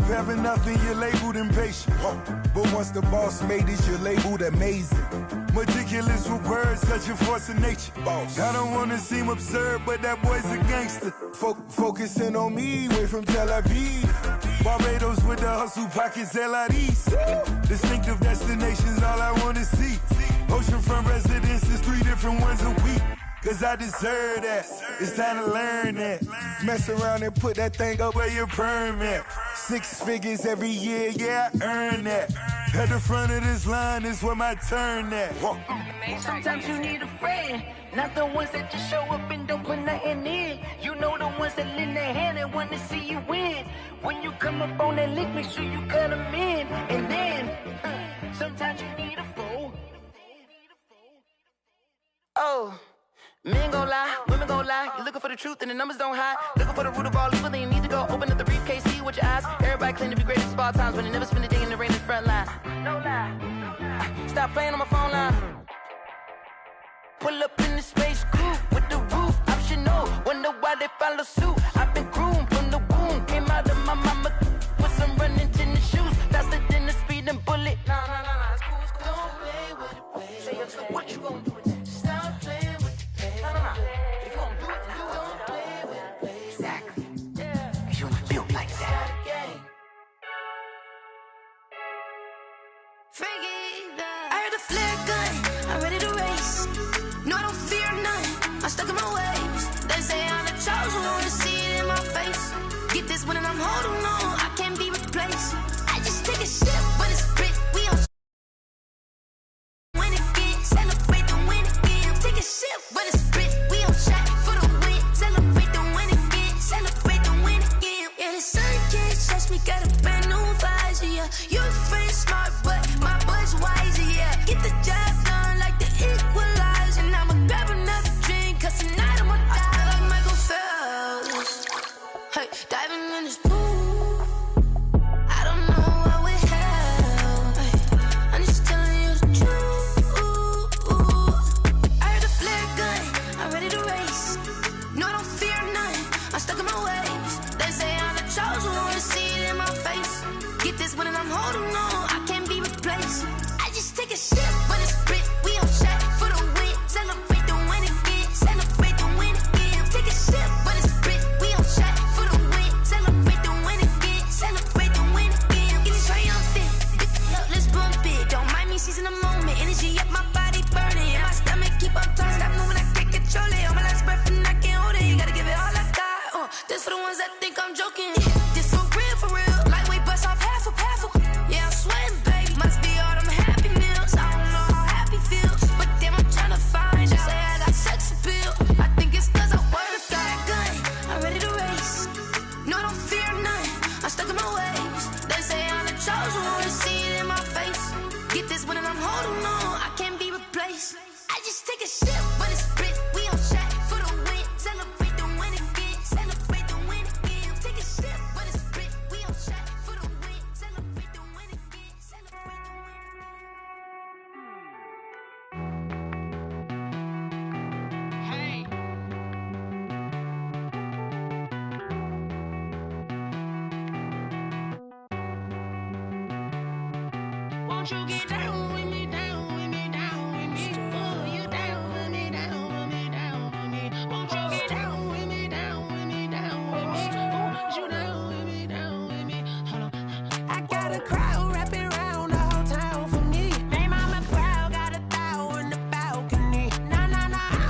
having nothing, you're labeled impatient. But once the boss made it, you're labeled amazing. Meticulous with words, such a force of nature. I don't wanna seem absurd, but that boy's a gangster. Focusing on me, way from Tel Aviv. Barbados with the hustle pockets, LIDs. Distinctive destinations, all I wanna see. Oceanfront residences, 3 different ones a week. Cause I deserve that, it's time to learn that. Mess around and put that thing up where your perm at. 6 figures every year, yeah, I earn that. At the front of this line is where my turn at. Sometimes you need a friend, not the ones that just show up and don't put nothing in. You know the ones that lend their hand and want to see you win. When you come up on that lick, make sure you cut them in. And then, sometimes you need a fool. Oh. Men gon' lie, women gon' lie. You're looking for the truth and the numbers don't hide. Looking for the root of all evil, then you need to go open up the briefcase, see with your eyes. Everybody claim to be great at small times, but they never spend a day in the rain in the front line. No lie. Stop playing on my phone line. Pull up in the space coupe with the roof optional. Wonder why they follow suit. I've been groomed from the womb. Came out of my mama with some running tennis shoes. Faster than the speeding bullet. Nah, it's cool, it's cool. Don't play with it, play. Say what you gon' do with it? Stop playing with it. If you gon' do it, then don't play with it. Exactly. Yeah. You ain't built like that. I heard a flare gun, I'm ready to race. No, I don't fear none, I'm stuck in my ways. They say I'm the chosen one, to see it in my face. Get this one and I'm holding on, I can't be replaced. I just take a sip when it's split, we on win again, celebrate the win again. Take a sip when it's split, we on shot for the win. Celebrate the win again, celebrate the win again. Yeah, the sun can't touch me, got a brand new visor, yeah. You're friend smart, but my boy's wiser, yeah. Get the job done like the equalizer. And I'ma grab another drink, cause tonight I'ma die like Michael Phelps. Hey, diving in this pool, I don't know what we have. Hey, I'm just telling you the truth. I heard a flare gun, I'm ready to race. No, I don't fear none, I'm stuck in my ways. They say I'm the chosen one, to see it in my face. Get this one and I'm holding on, I can't be replaced. I just take a sip when it's split, we on shot for the win. Celebrate the win again, celebrate the win again. Take a sip when it's split, we on shot for the win. Celebrate the win again, celebrate the win again. Get it triumphant, let's bump it. Don't mind me seizing the moment, energy up my body burning. And my stomach keep on turning, stop moving, I can't control it. On my last breath and I can't hold it, you gotta give it all I got. This for the ones that think I'm joking. This for real, lightweight bust off half a. Yeah, I'm sweating, baby. Must be all them happy meals. I don't know how happy feels, but damn, I'm trying to find out. Say I got sex appeal. I think it's cause I wear the flag gun. I'm ready to race. No, I don't fear none. I'm stuck in my ways. They say I'm the chosen one, to see it in my face. Get this one and I'm holding on, I can't be replaced. I just take a sip when it's split. We on shot for the win. Celebrate the win again. Celebrate the win again. Take a sip when it's split. We on shot for the win. Celebrate the win again. Celebrate the win. Hey. Won't you get down with me, down with me, down with me? Oh, you down with me, down with me, down with me. Won't you get down with me, down with me, down with me? Oh, you down with me, down with me? Hold on. I got a crowd wrapping around the whole town for me. They mama proud, got a thou in the balcony. Nah, I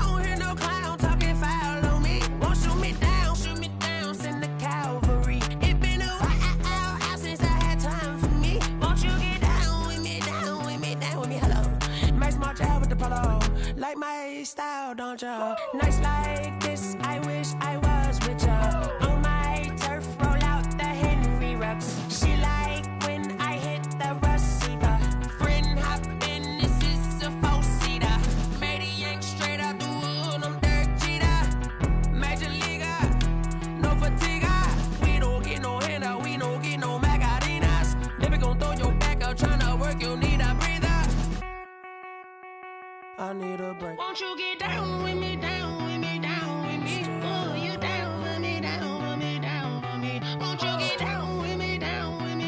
don't hear no clown talking foul on me. Won't shoot me down, send the cavalry. It been a while since I had time for me. Won't you get down with me, down with me, down with me? Hello. Nice smart out with the polo. Like my style, don't ya? Nice like this, I wish I was with ya. On my turf, roll out the Henry Rux. She like when I hit the receiver. Friend hop in, this is a four-seater. Made a yank straight out the wood, I'm Derek Jeter. Major leaguer, no fatigue. We don't get no handout, we don't get no Macarinas. Never gon' throw your back out, tryna work, you need a breather. I need a break. Won't you get down with me, down with me, down with me? Oh, you down with me, down with me, down with me. Won't you get down with me, down with me?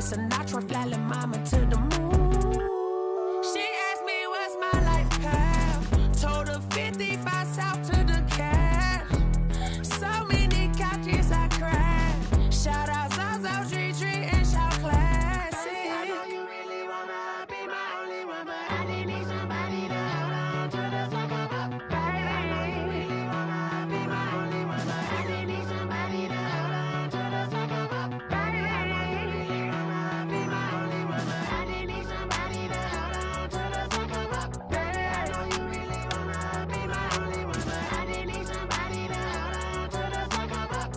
Sinatra, flying mama to the moon. She asked me what's my life path. Told her 55 south to the cash. So many couches I crashed. Shout out Zazo, Tree, and shout classic. I know you really wanna be my only one, but I didn't need somebody to hold on to the sucker up, baby. I know you really wanna be my only one, but I didn't need somebody to hold on to the sucker up, baby. I know you really wanna be my only one, but I didn't need somebody to hold on to the sucker up, baby. I know you really wanna be my only one, but I didn't need somebody to hold on to the sucker up.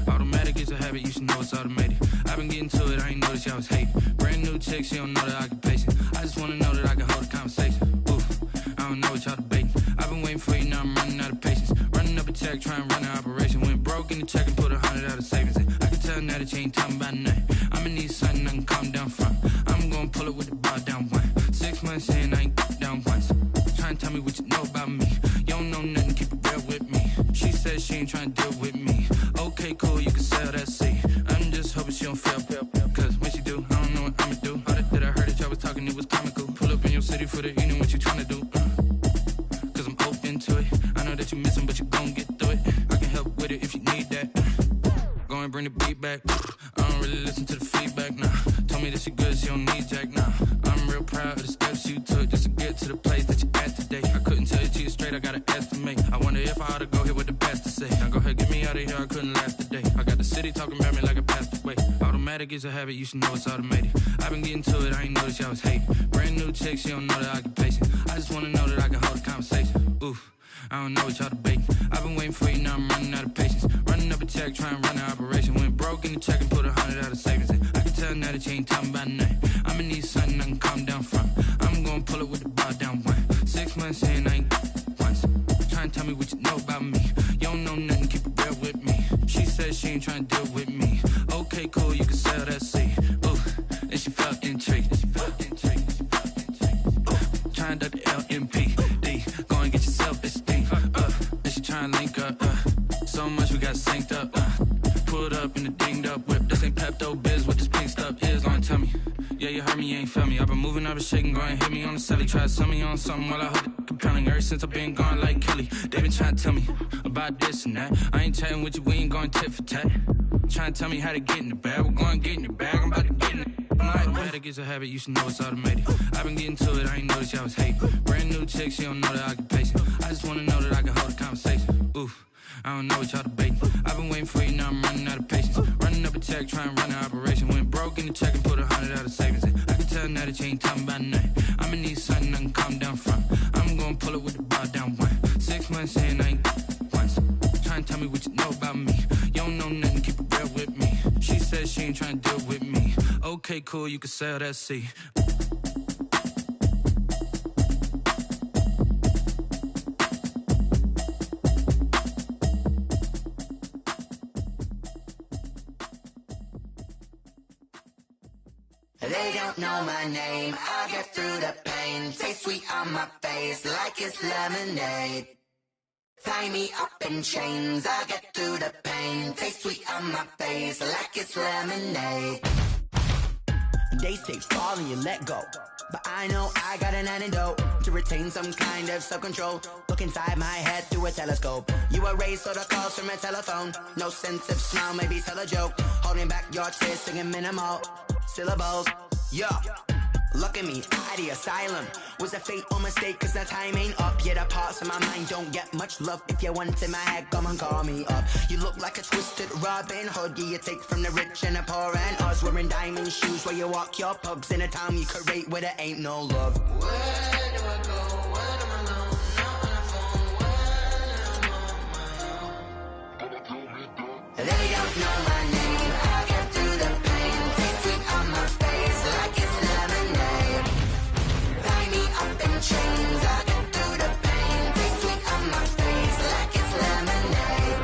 Automatic is a habit, you should know it's automated. I've been getting to it, I ain't noticed y'all was hating. Brand new chick, she don't know the occupation. I just wanna know that I can hold a conversation. Oof, I don't know what y'all debating. I've been waiting for you, now I'm running out of patience. Running up a check, trying to run an operation. Went broke in the check and put 100 out of savings in. I can tell now that you ain't talking about nothing. I'ma need something I can calm down from. I'm gonna pull it with the bar down one. 6 months in, I ain't down once. Trying to tell me what you know about me. You don't know nothing, keep it real with me. She said she ain't trying to deal with me. Okay, cool, you can sell that seat. I'm just hoping she don't fail. Cause when she do, I don't know what I'ma do. All that I heard that y'all was talking, it was comical. Pull up in your city for the evening, what you tryna do? Cause I'm open to it. I know that you missing, but you gon' get through it. I can help with it if you need that. Go and bring the beat back. I don't really listen to the feedback, nah. Told me that she good, she don't need jack, nah. I'm real proud of the steps you took just to get to the place that you at today. I couldn't tell you to you straight, I gotta estimate. I wonder if I ought to go here with the best to say. Now go ahead, get me out of here, I couldn't last a day. I got the city talking about me like I passed away. Automatic is a habit, you should know it's automated. I've been getting to it, I ain't noticed y'all was hating. Brand new chick, she don't know the occupation. I just wanna know that I can hold a conversation. Oof, I don't know what y'all debating. I've been waiting for you, now I'm running out of patience. Running up a check, trying to run an operation. Went broke in the check and put 100 out of savings in. I can tell now that you ain't talking about nothing. I'ma need something I can calm down from. I'm gonna pull it with the bar down one. 6 months in, I ain't once. Trying to tell me what you know about me. You don't know nothing, keep it real with me. She said she ain't trying to deal with me. Okay, cool, you can sell that seat. Ooh, and she felt intrigued. Trying to duck the LMPD. Go and get your self-esteem. And she trying to link up. So much we got synced up. Pulled up in the dinged up whip. This ain't Pepto-Biz, what this pink stuff is. Gonna tell me. Yeah, you heard me, you ain't felt me. I've been moving up and shaking, go and hit me on the celly. Try to sell me on something while I hold it compelling. Ever since I've been gone like Kelly, they been trying to tell me about this and that. I ain't chatting with you, we ain't going tit for tat. Trying to tell me how to get in the bag. We're going to get in the bag, I'm about to get in it. Automatic is a habit, you should know it's automated. I've been getting to it, I ain't noticed y'all was hating. Brand new chick, she don't know the occupation. I just wanna know that I can hold a conversation. Oof, I don't know what y'all debating. I've been waiting for you, now I'm running out of patience. Running up a check, trying to run an operation. Went broke in the check and put 100 out of savings in. I can tell now that you ain't talking about nothing. I'ma need something I can calm down from. I'm gonna pull it with the bar down one. 6 months in, I ain't once. Trying to tell me what you know about me. You don't know nothing, keep it real with me. She said she ain't trying to deal with me. Okay, cool, you can sell that seat. They don't know my name. I get through the pain. Taste sweet on my face like it's lemonade. Tie me up in chains. I get through the pain. Taste sweet on my face like it's lemonade. They say fall and you let go, but I know I got an antidote to retain some kind of self-control. Look inside my head through a telescope. You erase all the calls from a telephone. No sense of smile, maybe tell a joke. Holding back your tears, singing minimal syllables. Yeah, look at me, at the asylum. Was a fate or mistake, cause the time ain't up. Yet the parts of my mind don't get much love. If you want in my head, come and call me up. You look like a twisted Robin Hood. Yeah, you take from the rich and the poor and us. Wearing diamond shoes where you walk your pugs in a town you create where there ain't no love. Where do I go? When I'm alone? Not on the phone. When I'm on my own. They don't know my name. I get through the pain. Taste sweet on my face like it's lemonade. Tie me up in chains. I get through the pain. Taste sweet on my face like it's lemonade.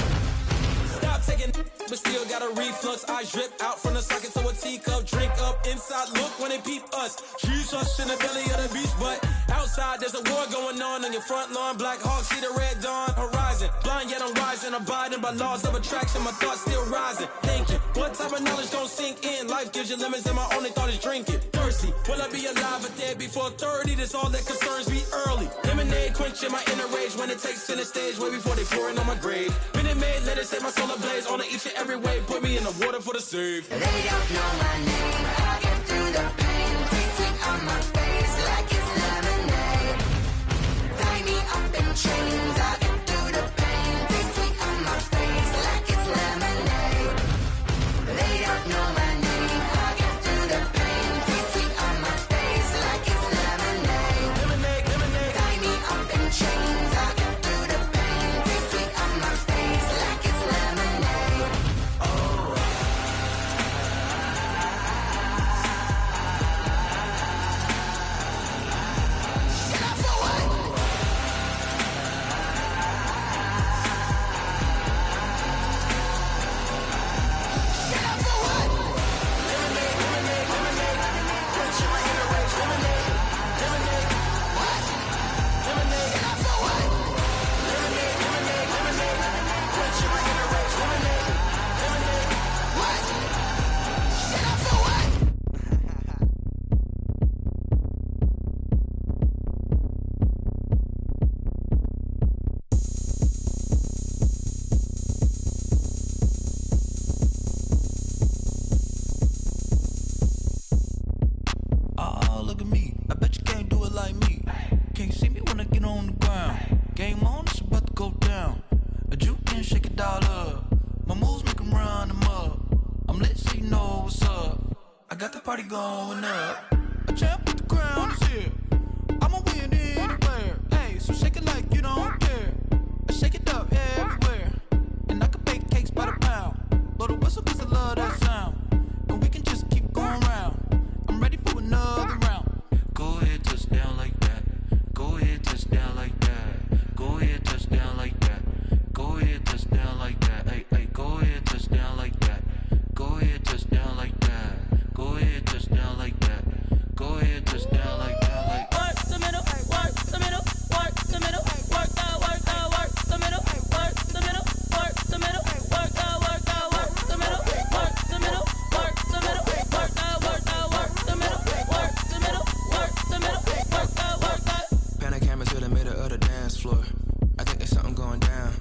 Stop taking, but still got a reflux. I drip out from the socket to a teacup. Drink up inside, look when they peep us. She's us in the belly of the beach, but outside there's a war going on your front lawn. Black Hawk, see the red dawn horizon. Blind yet I'm rising, abiding by laws of attraction. My thoughts still rising, thinking what type of knowledge don't sink in. Life gives you limits and my only thought is drinking. Thirsty, will I be alive or dead before 30? That's all that concerns me early. Lemonade quenching my inner rage when it takes center stage way before they pour it on my grave. Minute Maid, let it set my soul ablaze on each and every way. Put me in the water for the save. They don't know my name. I get through the pain. Taste sweet on my face like it's lemonade. Tie me up in chains. I get through the pain. Taste sweet on my face like it's lemonade. They don't know my name. I get through the pain. Taste sweet on my face like it's lemonade. Lemonade, lemonade. Tie me up in chains. I get through the pain. Taste sweet on my face like it's lemonade. Oh. Oh, look at me. I bet you can't do it like me. Can't see me when I get on the ground. Game on, it's about to go down. A juke can shake it all up. My moves make 'em run them up. I'm lit so you know what's up. I got the party going up. A champ with the crown is here. I'ma win anywhere. Hey, so shake it like you don't care. I shake it up everywhere. And I can bake cakes by the pound. Blow the whistle 'cause I love that sound. And we can just keep going round. I'm ready for another round. Go ahead, touch down like that. Go ahead, touch down like that. Go ahead, touch down like that. Go ahead, touch down like that. Hey, hey, go ahead, touch down like that. Go ahead, touch down like that. Go ahead, touch down like that. Go ahead, touch down like that. Like Work the middle, work the middle, work the middle, work that, work that, work the middle, work the middle, work the middle, work that, work that, work the middle, work the middle, work the middle, work that, work that, work the middle, work the middle, work the middle, work that, work that. Panic cameras to the middle of the dance floor. I think there's something going down.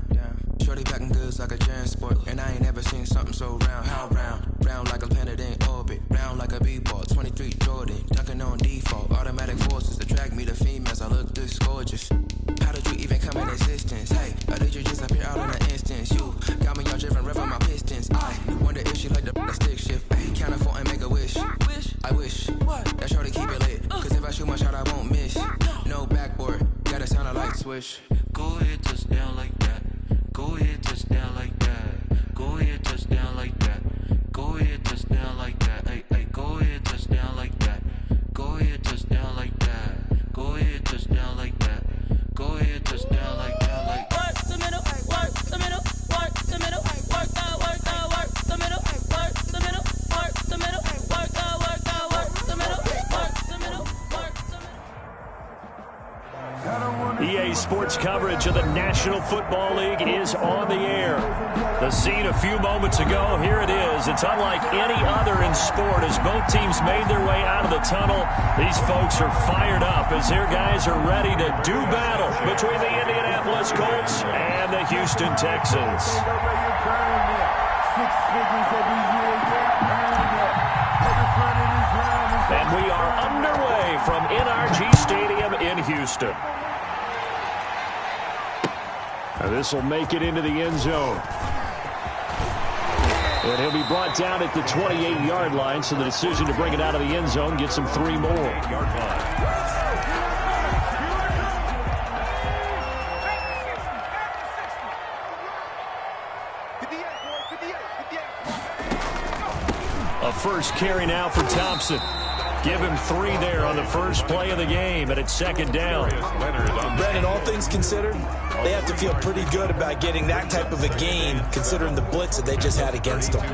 Shorty packing goods like a transport. And I ain't never seen something so round. How round? Round like a planet in orbit. Round like a b-ball. 23 Jordan. Dunking on default. Automatic forces attract me to females. I look this gorgeous. How did you even come in existence? Hey, or did you just appear out in an instance? You got me all driven, revving my pistons. I wonder if she like the stick shift. Hey, count a 4 and make a wish. I wish that shorty keep it lit. Cause if I shoot my shot, I won't miss. No backboard. Gotta sound a light switch. go ahead, touch down like that. Go ahead, touch down like that. Go ahead, touch down like that. Go ahead, touch down like that. Hey, hey, go ahead, touch down like that. Go ahead, touch down like that. Go ahead, touch down like that. Go ahead, touch down like that. Like work the middle, work the middle, work the middle, work that, work the middle, work the middle, work the middle, work that, work that, work the middle, sports coverage of the National Football League is on the air. The scene a few moments ago, here it is. It's unlike any other in sport as both teams made their way out of the tunnel. These folks are fired up as their guys are ready to do battle between the Indianapolis Colts and the Houston Texans. And we are underway from NRG Stadium in Houston. And this will make it into the end zone. And he'll be brought down at the 28-yard line, so the decision to bring it out of the end zone gets him 3 more. A first carry now for Thompson. Give him 3 there on the first play of the game, and it's second down. Brandon, all things considered, they have to feel pretty good about getting that type of a gain, considering the blitz that they just had against them.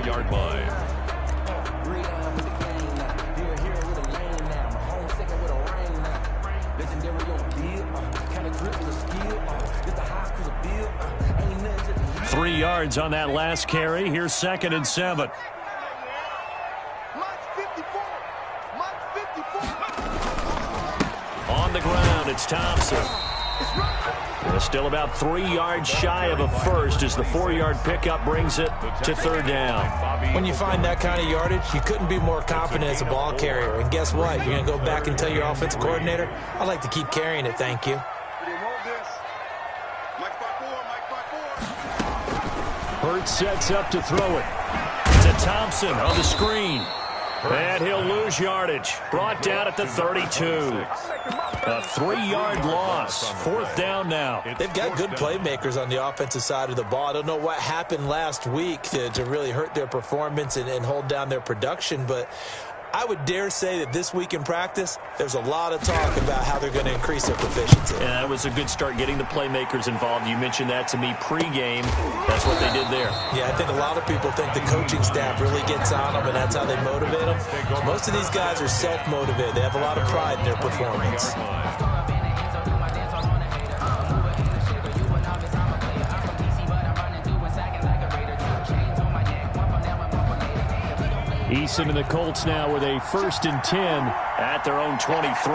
Three yards on that last carry. Here's 2nd and 7. On the ground, it's Thompson. Still about 3 yards shy of a first as the 4-yard pickup brings it to 3rd down. When you find that kind of yardage, you couldn't be more confident as a ball carrier. And guess what? You're going to go back and tell your offensive coordinator, I'd like to keep carrying it, thank you. Hurts sets up to throw it to Thompson on the screen. And he'll lose yardage. Brought down at the 32. A 3-yard loss. 4th down now. They've got good playmakers on the offensive side of the ball. I don't know what happened last week to really hurt their performance and hold down their production, but I would dare say that this week in practice, there's a lot of talk about how they're going to increase their proficiency. Yeah, that was a good start getting the playmakers involved. You mentioned that to me pregame. That's what they did there. Yeah, I think a lot of people think the coaching staff really gets on them, and that's how they motivate them. Most of these guys are self-motivated. They have a lot of pride in their performance. Eason and the Colts now with a 1st and 10 at their own 23.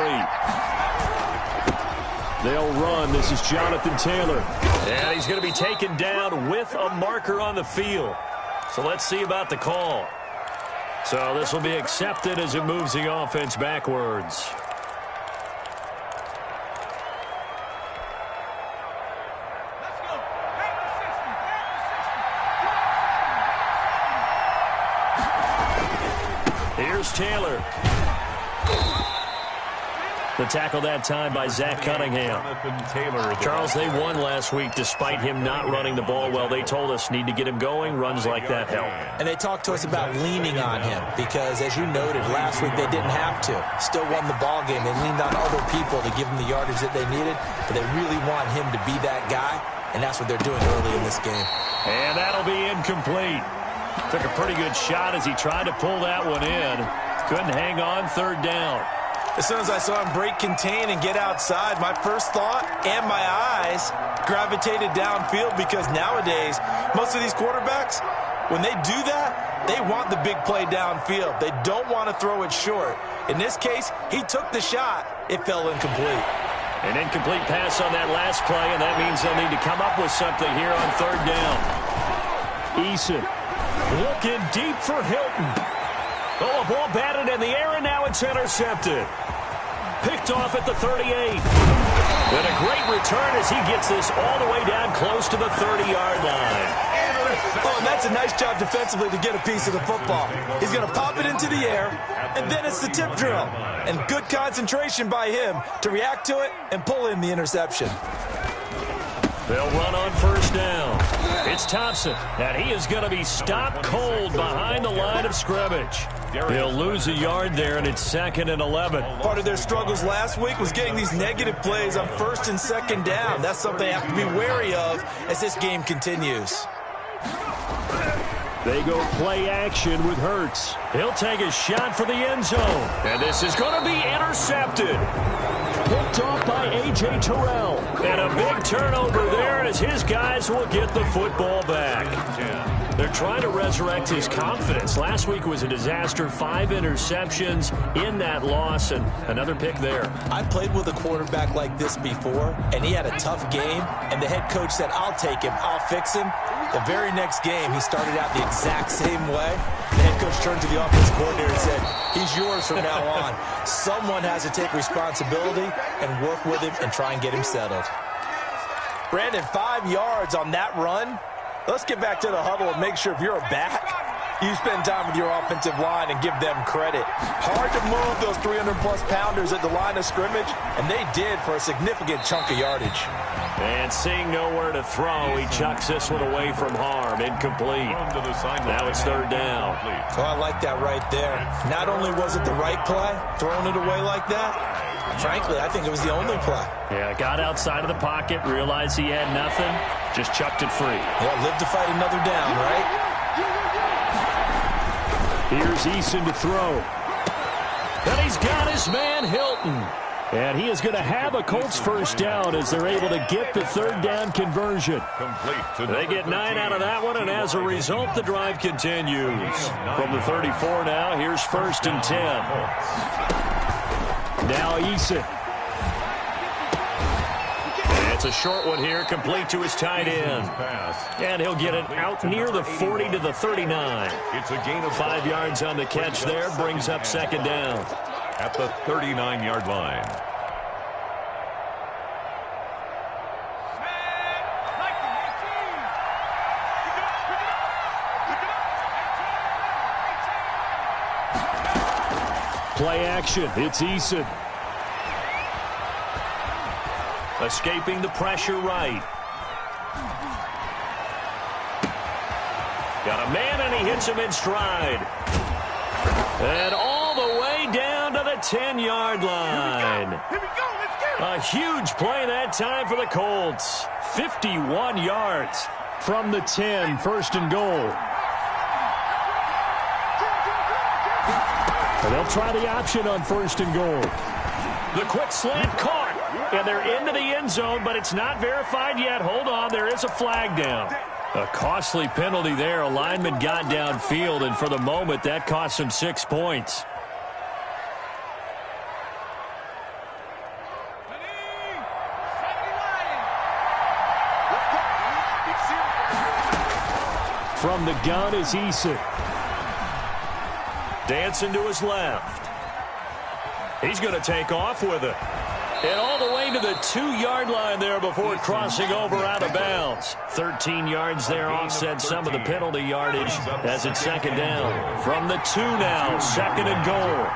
They'll run. This is Jonathan Taylor. And he's going to be taken down with a marker on the field. So let's see about the call. So this will be accepted as it moves the offense backwards. Here's Taylor. The tackle that time by Zach Cunningham. Charles, they won last week despite him not running the ball well. They told us need to get him going. Runs like that help. And they talked to us about leaning on him because, as you noted, last week they didn't have to. Still won the ball game. They leaned on other people to give them the yardage that they needed, but they really want him to be that guy, and that's what they're doing early in this game. And that'll be incomplete. Took a pretty good shot as he tried to pull that one in. Couldn't hang on. 3rd down. As soon as I saw him break contain and get outside, my first thought and my eyes gravitated downfield because nowadays, most of these quarterbacks, when they do that, they want the big play downfield. They don't want to throw it short. In this case, he took the shot. It fell incomplete. An incomplete pass on that last play, and that means they'll need to come up with something here on 3rd down. Eason looking deep for Hilton. Oh, a ball batted in the air, and now it's intercepted. Picked off at the 38. And a great return as he gets this all the way down close to the 30-yard line. Oh, and that's a nice job defensively to get a piece of the football. He's going to pop it into the air, and then it's the tip drill. And good concentration by him to react to it and pull in the interception. They'll run on 1st down. It's Thompson, and he is going to be stopped cold behind the line of scrimmage. They'll lose a yard there, and it's 2nd and 11. Part of their struggles last week was getting these negative plays on 1st and 2nd down. That's something they have to be wary of as this game continues. They go play action with Hurts. He'll take a shot for the end zone. And this is going to be intercepted. Picked off by A.J. Terrell. And a big turnover there as his guys will get the football back. They're trying to resurrect his confidence. Last week was a disaster. 5 interceptions in that loss, and another pick there. I played with a quarterback like this before, and he had a tough game, and the head coach said, I'll take him, I'll fix him. The very next game, he started out the exact same way. The head coach turned to the offensive coordinator and said, he's yours from now on. Someone has to take responsibility and work with him and try and get him settled. Brandon, 5 yards on that run. Let's get back to the huddle and make sure if you're a back, you spend time with your offensive line and give them credit. Hard to move those 300-plus pounders at the line of scrimmage, and they did for a significant chunk of yardage. And seeing nowhere to throw, he chucks this one away from harm. Incomplete. Now it's 3rd down. Oh, I like that right there. Not only was it the right play, throwing it away like that, frankly, I think it was the only play. Yeah, got outside of the pocket, realized he had nothing, just chucked it free. Yeah, live to fight another down, right? Here's Eason to throw. And he's got his man, Hilton. And he is going to have a Colts first down as they're able to get the 3rd down conversion. They get 9 out of that one, and as a result, the drive continues. From the 34 now, here's 1st and 10. Now Eason. It's a short one here, complete to his tight end. And he'll get it out near the 40 to the 39. It's a gain of 5 yards on the catch there, brings up 2nd down. At the 39-yard line. Play action, it's Eason. Escaping the pressure right. Got a man and he hits him in stride. And all the way down to the 10-yard line. Here we go. Let's get it. A huge play that time for the Colts. 51 yards from the 10, 1st and goal. And they'll try the option on 1st and goal. The quick slant caught, and they're into the end zone, but it's not verified yet. Hold on, there is a flag down. A costly penalty there. A lineman got downfield, and for the moment, that cost him 6 points. From the gun is Eason. Dancing to his left. He's going to take off with it. And all the way to the 2-yard line there before crossing over out of bounds. 13 yards there, offset some of the penalty yardage as it's 2nd down. From the 2 now, 2nd and goal.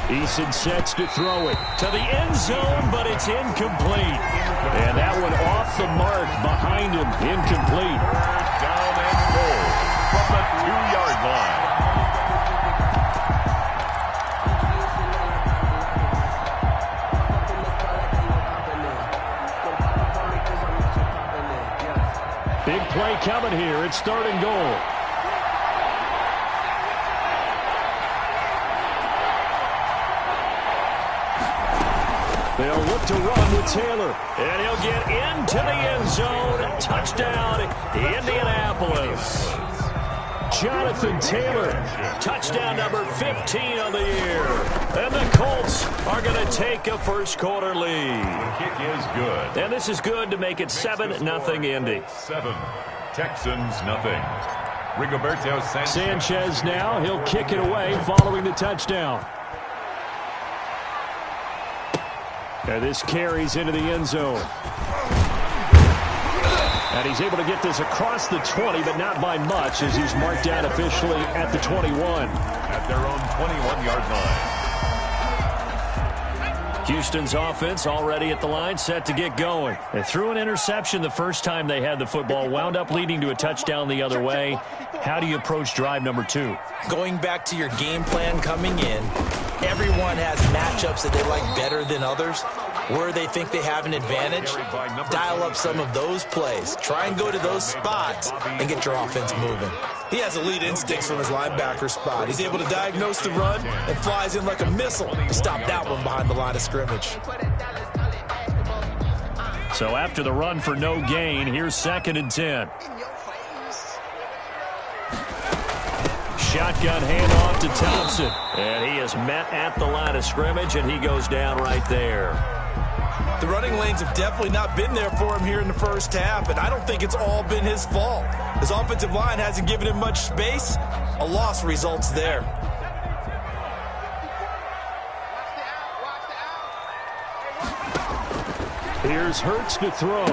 Eason sets to throw it to the end zone, but it's incomplete. And that one off the mark behind him, incomplete. Down and goal from the 2-yard line. Big play coming here. It's 3rd and goal. They'll look to run with Taylor. And he'll get into the end zone. Touchdown, Indianapolis. Jonathan Taylor, touchdown number 15 on the year. And the Colts are going to take a first-quarter lead. Kick is good. And this is good to make it 7-0 Indy. 7. Texans nothing. Rigoberto Sanchez now. He'll kick it away following the touchdown. And this carries into the end zone. And he's able to get this across the 20, but not by much, as he's marked out officially at the 21. At their own 21-yard line. Houston's offense already at the line, set to get going. They threw an interception the first time they had the football, wound up leading to a touchdown the other way. How do you approach drive number 2? Going back to your game plan coming in, everyone has matchups that they like better than others. where they think they have an advantage, dial up some of those plays. Try and go to those spots and get your offense moving. He has elite instincts from his linebacker spot. He's able to diagnose the run and flies in like a missile to stop that one behind the line of scrimmage. So after the run for no gain, here's 2nd and 10. Shotgun handoff to Thompson. And he is met at the line of scrimmage, and he goes down right there. The running lanes have definitely not been there for him here in the first half, and I don't think it's all been his fault. His offensive line hasn't given him much space. A loss results there. Here's Hurts to throw.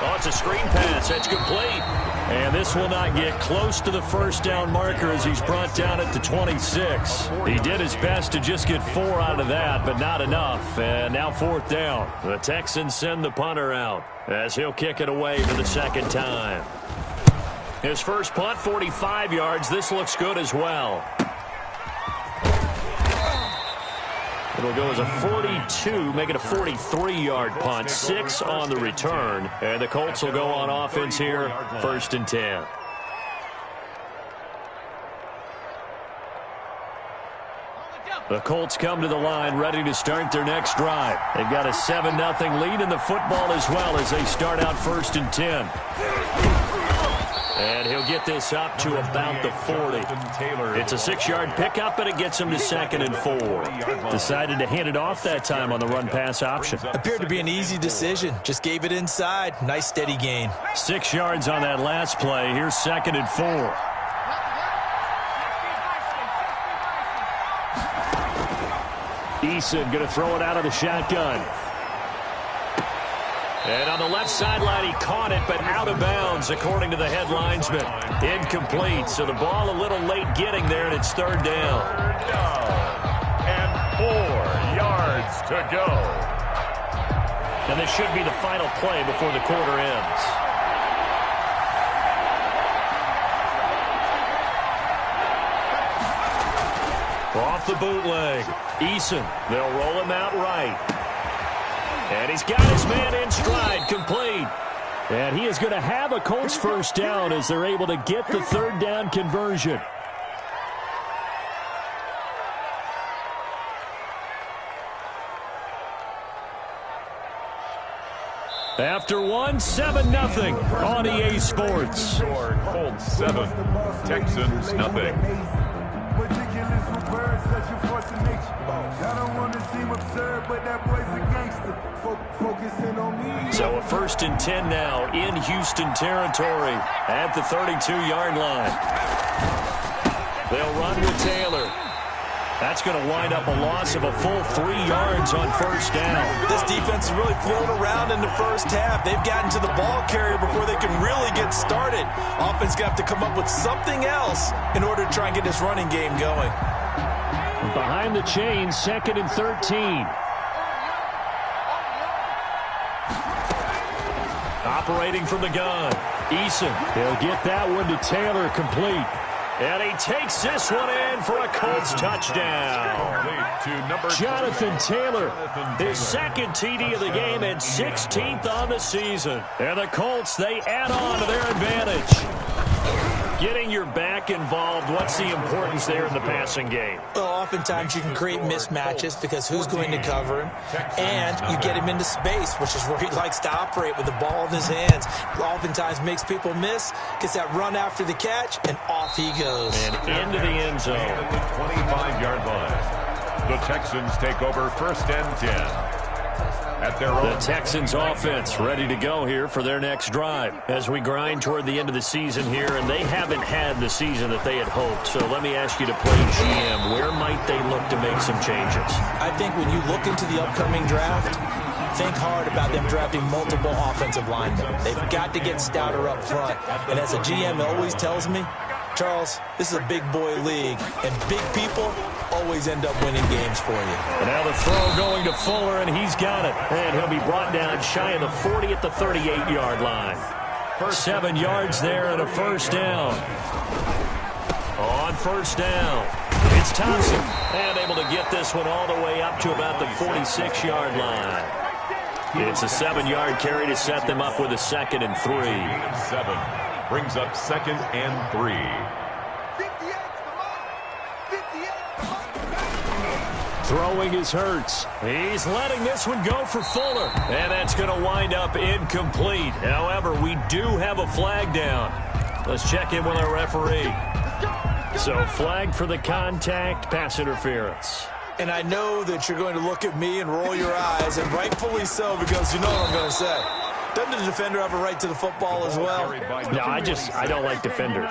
Oh, it's a screen pass. That's complete. And this will not get close to the first down marker as he's brought down at the 26. He did his best to just get 4 out of that, but not enough. And now 4th down. The Texans send the punter out as he'll kick it away for the 2nd time. His first punt, 45 yards. This looks good as well. It'll go as a 42, make it a 43-yard punt. 6 on the return. And the Colts will go on offense here, 1st and 10. The Colts come to the line, ready to start their next drive. They've got a 7-0 lead in the football as well as they start out 1st and 10. And he'll get this up to about the 40. It's a 6-yard pickup, and it gets him to 2nd and 4. Decided to hand it off that time on the run-pass option. Appeared to be an easy decision. Just gave it inside. Nice steady gain. 6 yards on that last play. Here's 2nd and 4. Eason going to throw it out of the shotgun. And on the left sideline, he caught it, but out of bounds, according to the head linesman. Incomplete, so the ball a little late getting there, and it's 3rd down. And 4 yards to go. And this should be the final play before the quarter ends. Off the bootleg. Eason, they'll roll him out right. And he's got his man in stride, complete. And he is going to have a Colts 1st down as they're able to get the 3rd down conversion. After one, 7-0 on EA Sports. Score Colts 7, Texans nothing. So a 1st and 10 now in Houston territory at the 32-yard line. They'll run with Taylor. That's going to wind up a loss of a full 3 yards on 1st down. This defense has really flown around in the first half. They've gotten to the ball carrier before they can really get started. Offense going to have to come up with something else in order to try and get this running game going. Behind the chains, 2nd and 13. Operating from the gun. Eason, he'll get that one to Taylor, complete. And he takes this one in for a Colts touchdown. Jonathan Taylor, his 2nd TD of the game and 16th on the season. And the Colts, they add on to their advantage. Getting your back involved, what's the importance there in the passing game? Well, oftentimes you can create mismatches because who's going to cover him, and you get him into space, which is where he likes to operate with the ball in his hands. Oftentimes makes people miss, gets that run after the catch, and off he goes. And into the end zone. At the 25-yard line. The Texans take over 1st and 10. At their own. The Texans offense ready to go here for their next drive as we grind toward the end of the season here, and they haven't had the season that they had hoped. So let me ask you to play GM. Where might they look to make some changes? I think when you look into the upcoming draft, think hard about them drafting multiple offensive linemen. They've got to get stouter up front. And as a GM always tells me, Charles, this is a big boy league, and big people always end up winning games for you. And now the throw going to Fuller, and he's got it. And he'll be brought down shy of the 40 at the 38-yard line. 7 yards there and a 1st down. On 1st down, It's Thompson, and able to get this one all the way up to about the 46-yard line. It's a 7-yard carry to set them up with a 2nd and 3. 7 brings up 2nd and 3. Throwing is Hurts. He's letting this one go for Fuller. And that's going to wind up incomplete. However, we do have a flag down. Let's check in with our referee. So, flag for the contact, pass interference. And I know that you're going to look at me and roll your eyes, and rightfully so, because you know what I'm going to say. Doesn't the defender have a right to the football as well? No, I don't like defenders.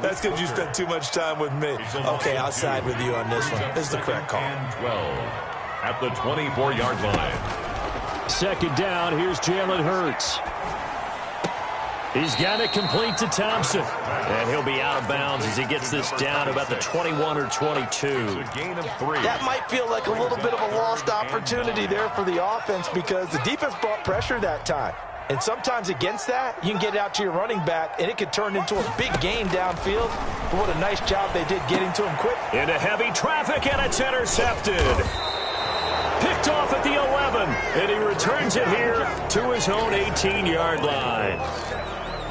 That's because you spent too much time with me. Okay, I'll side with you on this one. This is the correct call. 12 at the 24-yard line. 2nd down, here's Jalen Hurts. He's got it complete to Thompson. And he'll be out of bounds as he gets this down about the 21 or 22. A gain of 3. That might feel like a little bit of a lost opportunity there for the offense because the defense brought pressure that time. And sometimes against that, you can get out to your running back, and it could turn into a big gain downfield. But what a nice job they did getting to him quick. Into heavy traffic, and it's intercepted. Picked off at the 11, and he returns it here to his own 18-yard line.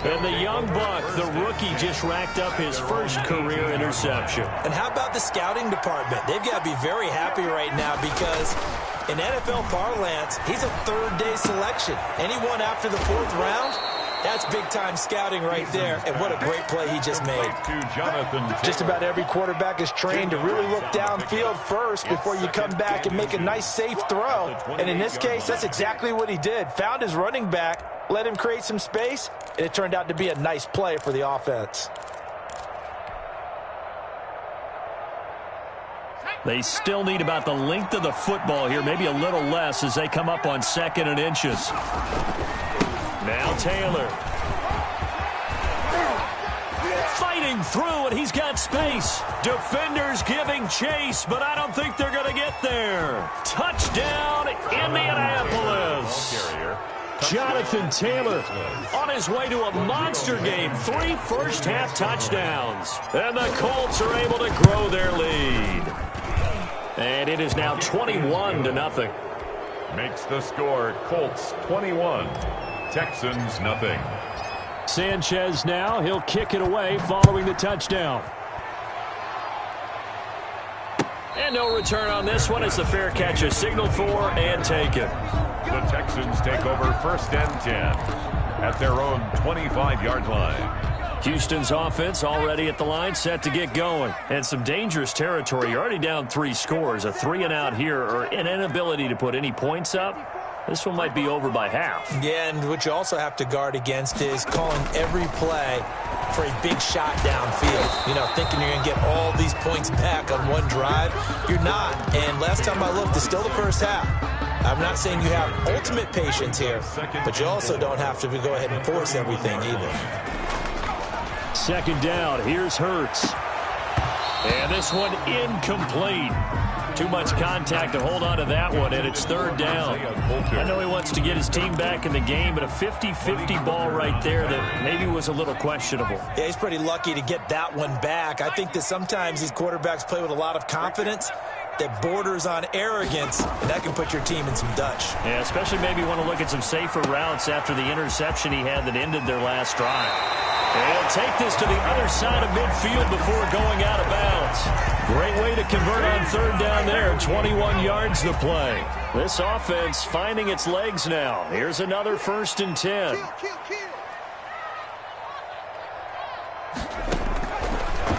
And the young buck, the rookie, just racked up his first career interception. And how about the scouting department? They've got to be very happy right now because in NFL parlance, he's a third-day selection. Anyone after the 4th round, that's big-time scouting right there. And what a great play he just made. Just about every quarterback is trained to really look downfield first before you come back and make a nice, safe throw. And in this case, that's exactly what he did. Found his running back, let him create some space, and it turned out to be a nice play for the offense. They still need about the length of the football here, maybe a little less as they come up on 2nd and inches. Now Taylor. Fighting through, and he's got space. Defenders giving chase, but I don't think they're going to get there. Touchdown, Indianapolis. Jonathan Taylor on his way to a monster game. 3 first-half touchdowns. And the Colts are able to grow their lead. And it is now 21-0. Makes the score Colts 21, Texans nothing. Sanchez now, he'll kick it away following the touchdown. And no return on this one as the fair catch is signaled for and taken. The Texans take over 1st and 10 at their own 25-yard line. Houston's offense already at the line, set to get going. And some dangerous territory. You're already down 3 scores. A 3-and-out here, or an inability to put any points up. This one might be over by half. Yeah, and what you also have to guard against is calling every play for a big shot downfield. You know, thinking you're going to get all these points back on one drive. You're not. And last time I looked, it's still the first half. I'm not saying you have ultimate patience here, but you also don't have to go ahead and force everything either. 2nd down, here's Hurts. And this one incomplete. Too much contact to hold on to that one, and it's 3rd down. I know he wants to get his team back in the game, but a 50-50 ball right there that maybe was a little questionable. Yeah, he's pretty lucky to get that one back. I think that sometimes these quarterbacks play with a lot of confidence that borders on arrogance, and that can put your team in some Dutch. Yeah, especially maybe want to look at some safer routes after the interception he had that ended their last drive. And he'll take this to the other side of midfield before going out of bounds. Great way to convert on 3rd down there. 21 yards the play. This offense finding its legs now. Here's another 1st and 10.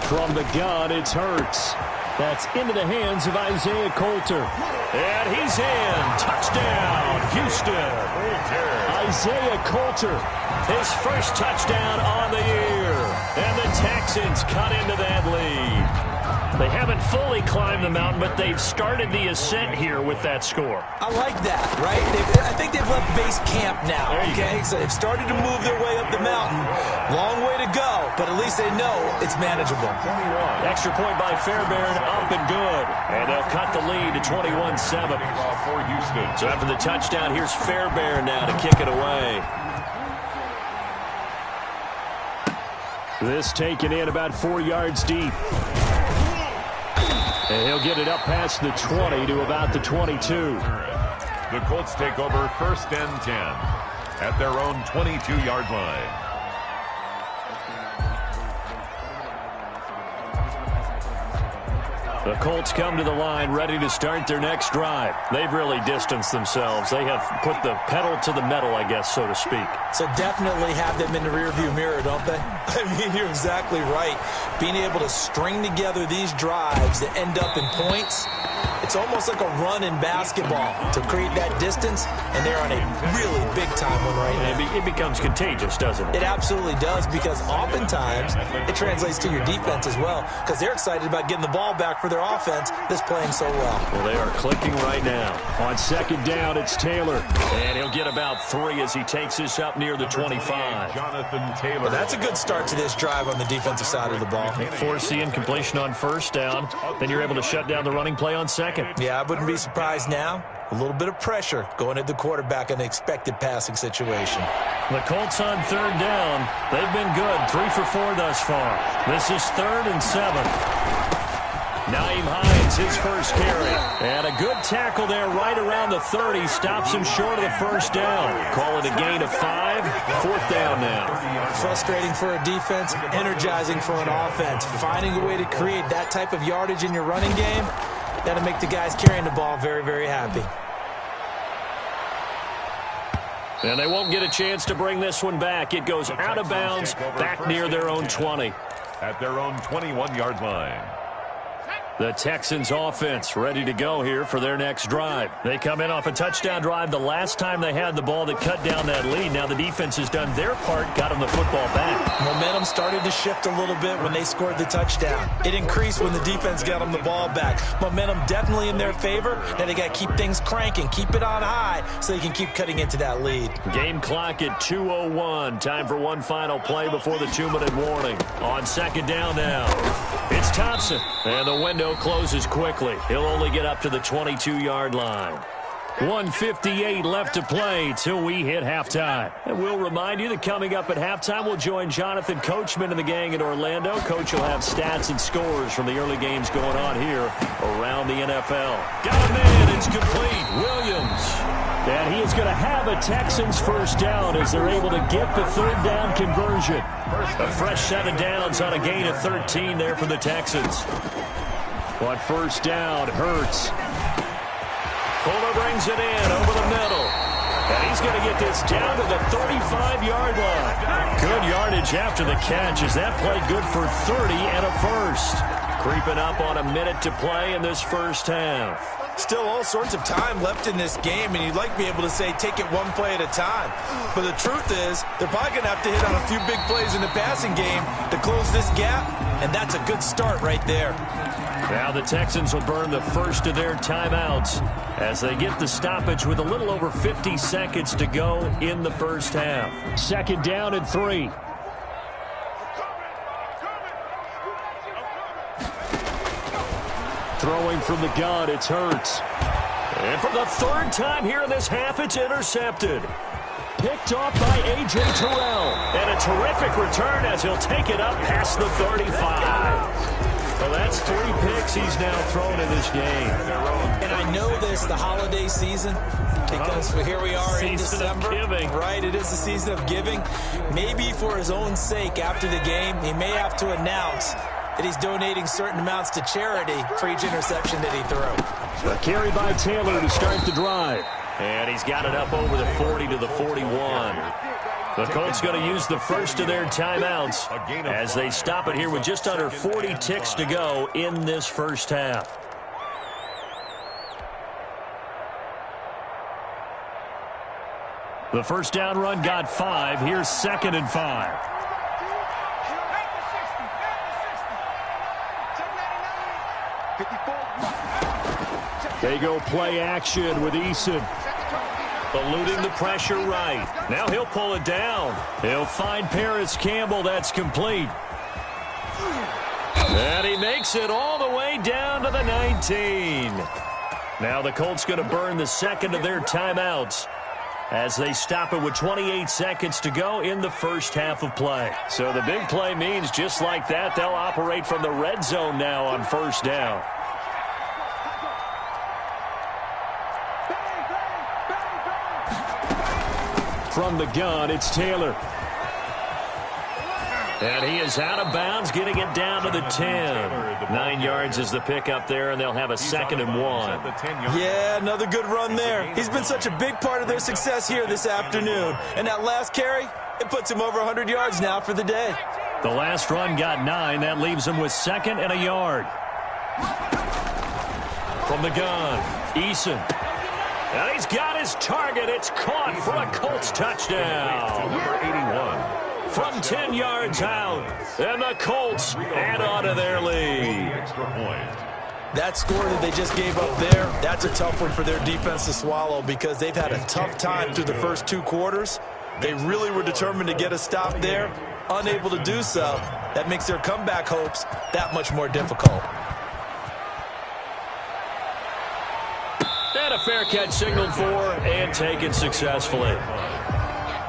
From the gun, it's Hurts. That's into the hands of Isaiah Coulter. And he's in. Touchdown, Houston. Isaiah Coulter, his first touchdown on the year. And the Texans cut into that lead. They haven't fully climbed the mountain, but they've started the ascent here with that score. I like that, right? I think they've left base camp now, okay? So they've started to move their way up the mountain. Long way to go, but at least they know it's manageable. Extra point by Fairbairn, up and good. And they'll cut the lead to 21-7. For Houston. So after the touchdown, here's Fairbairn now to kick it away. This taken in about 4 yards deep. And he'll get it up past the 20 to about the 22. The Colts take over 1st and 10 at their own 22-yard line. The Colts come to the line ready to start their next drive. They've really distanced themselves. They have put the pedal to the metal, I guess, so to speak. So definitely have them in the rearview mirror, don't they? I mean, you're exactly right. Being able to string together these drives that end up in points, it's almost like a run in basketball to create that distance, and they're on a really big-time one right now. It becomes contagious, doesn't it? It absolutely does, because oftentimes it translates to your defense as well, because they're excited about getting the ball back for their offense that's playing so well. Well, they are clicking right now. On 2nd down, it's Taylor. And he'll get about 3 as he takes this up near the 25. Jonathan Taylor. Well, that's a good start to this drive on the defensive side of the ball. Force the incompletion on 1st down. Then you're able to shut down the running play on 2nd. Yeah, I wouldn't be surprised now. A little bit of pressure going at the quarterback in the expected passing situation. The Colts on 3rd down. They've been good. 3 for 4 thus far. This is 3rd and 7. Naeem Hines, his first carry. And a good tackle there right around the 30. Stops him short of the 1st down. Call it a gain of 5. 4th down now. Frustrating for a defense, energizing for an offense. Finding a way to create that type of yardage in your running game, that'll make the guys carrying the ball very, very happy. And they won't get a chance to bring this one back. It goes out of bounds, back near their own 20. At their own 21-yard line. The Texans offense ready to go here for their next drive. They come in off a touchdown drive the last time they had the ball that cut down that lead. Now the defense has done their part, got them the football back. Momentum started to shift a little bit when they scored the touchdown. It increased when the defense got them the ball back. Momentum definitely in their favor. Now they got to keep things cranking, keep it on high so they can keep cutting into that lead. Game clock at 2:01. Time for one final play before the 2-minute warning. On 2nd down now, it's Thompson. And the window closes quickly. He'll only get up to the 22-yard line. 1:58 left to play till we hit halftime. And we'll remind you that coming up at halftime, we'll join Jonathan Coachman and the gang in Orlando. Coach will have stats and scores from the early games going on here around the NFL. Got a man, it's complete. Williams. And he is going to have a Texans first down as they're able to get the 3rd down conversion. A fresh set of downs on a gain of 13 there for the Texans. On 1st down, Hurts. Fuller brings it in over the middle. And he's going to get this down to the 35-yard line. Good yardage after the catch as that play good for 30 and a first. Creeping up on a minute to play in this first half. Still all sorts of time left in this game, and you'd like to be able to say take it one play at a time. But the truth is, they're probably going to have to hit on a few big plays in the passing game to close this gap, and that's a good start right there. Now the Texans will burn the first of their timeouts as they get the stoppage with a little over 50 seconds to go in the first half. 2nd down and 3. Throwing from the gun, it's Hurts. And for the 3rd time here in this half, it's intercepted. Picked off by A.J. Terrell. And a terrific return as he'll take it up past the 35. Well, that's 3 picks he's now thrown in this game. And I know this, the holiday season, because here we are in December. Right, it is the season of giving. Maybe for his own sake after the game, he may have to announce that he's donating certain amounts to charity for each interception that he threw. A carry by Taylor to start the drive. And he's got it up over the 40 to the 41. The Colts going to use the first of their timeouts as they stop it here with just under 40 ticks to go in this first half. The first down run got 5. Here's 2nd and 5. They go play action with Eason. Eluding the pressure right. Now he'll pull it down. He'll find Paris Campbell. That's complete. And he makes it all the way down to the 19. Now the Colts going to burn the 2nd of their timeouts as they stop it with 28 seconds to go in the first half of play. So the big play means just like that, they'll operate from the red zone now on 1st down. from the gun, it's Taylor. And he is out of bounds, getting it down to the 10. 9 yards is the pickup there, and they'll have a 2nd and 1. Yeah, another good run there. He's been such a big part of their success here this afternoon. And that last carry, it puts him over 100 yards now for the day. The last run got 9. That leaves him with 2nd and a yard. From the gun, Eason. And he's got his target. It's caught for a Colts touchdown. Number 81. From 10 yards out, and the Colts add on to their lead. Extra point. That score that they just gave up there, that's a tough one for their defense to swallow because they've had a tough time through the first 2 quarters. They really were determined to get a stop there, unable to do so. That makes their comeback hopes that much more difficult. And a fair catch signaled for and taken successfully.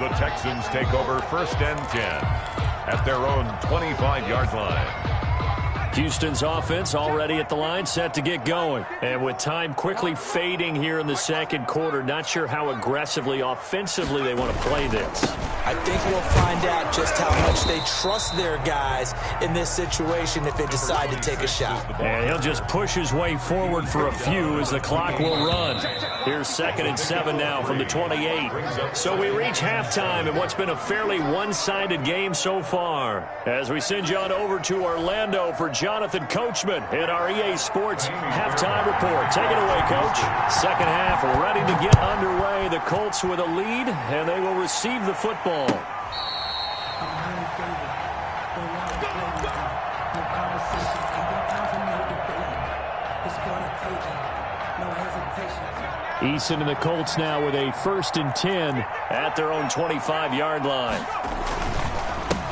The Texans take over 1st and 10 at their own 25-yard line. Houston's offense already at the line, set to get going. And with time quickly fading here in the second quarter, not sure how aggressively, offensively they want to play this. I think we'll find out just how much they trust their guys in this situation if they decide to take a shot. And he'll just push his way forward for a few as the clock will run. Here's 2nd and 7 now from the 28. So we reach halftime in what's been a fairly one-sided game so far. As we send you on over to Orlando for Jonathan Coachman in our EA Sports halftime report. Take it away, Coach. Second half ready to get underway. The Colts with a lead, and they will receive the football. Eason and the Colts now with a 1st and 10 at their own 25-yard line.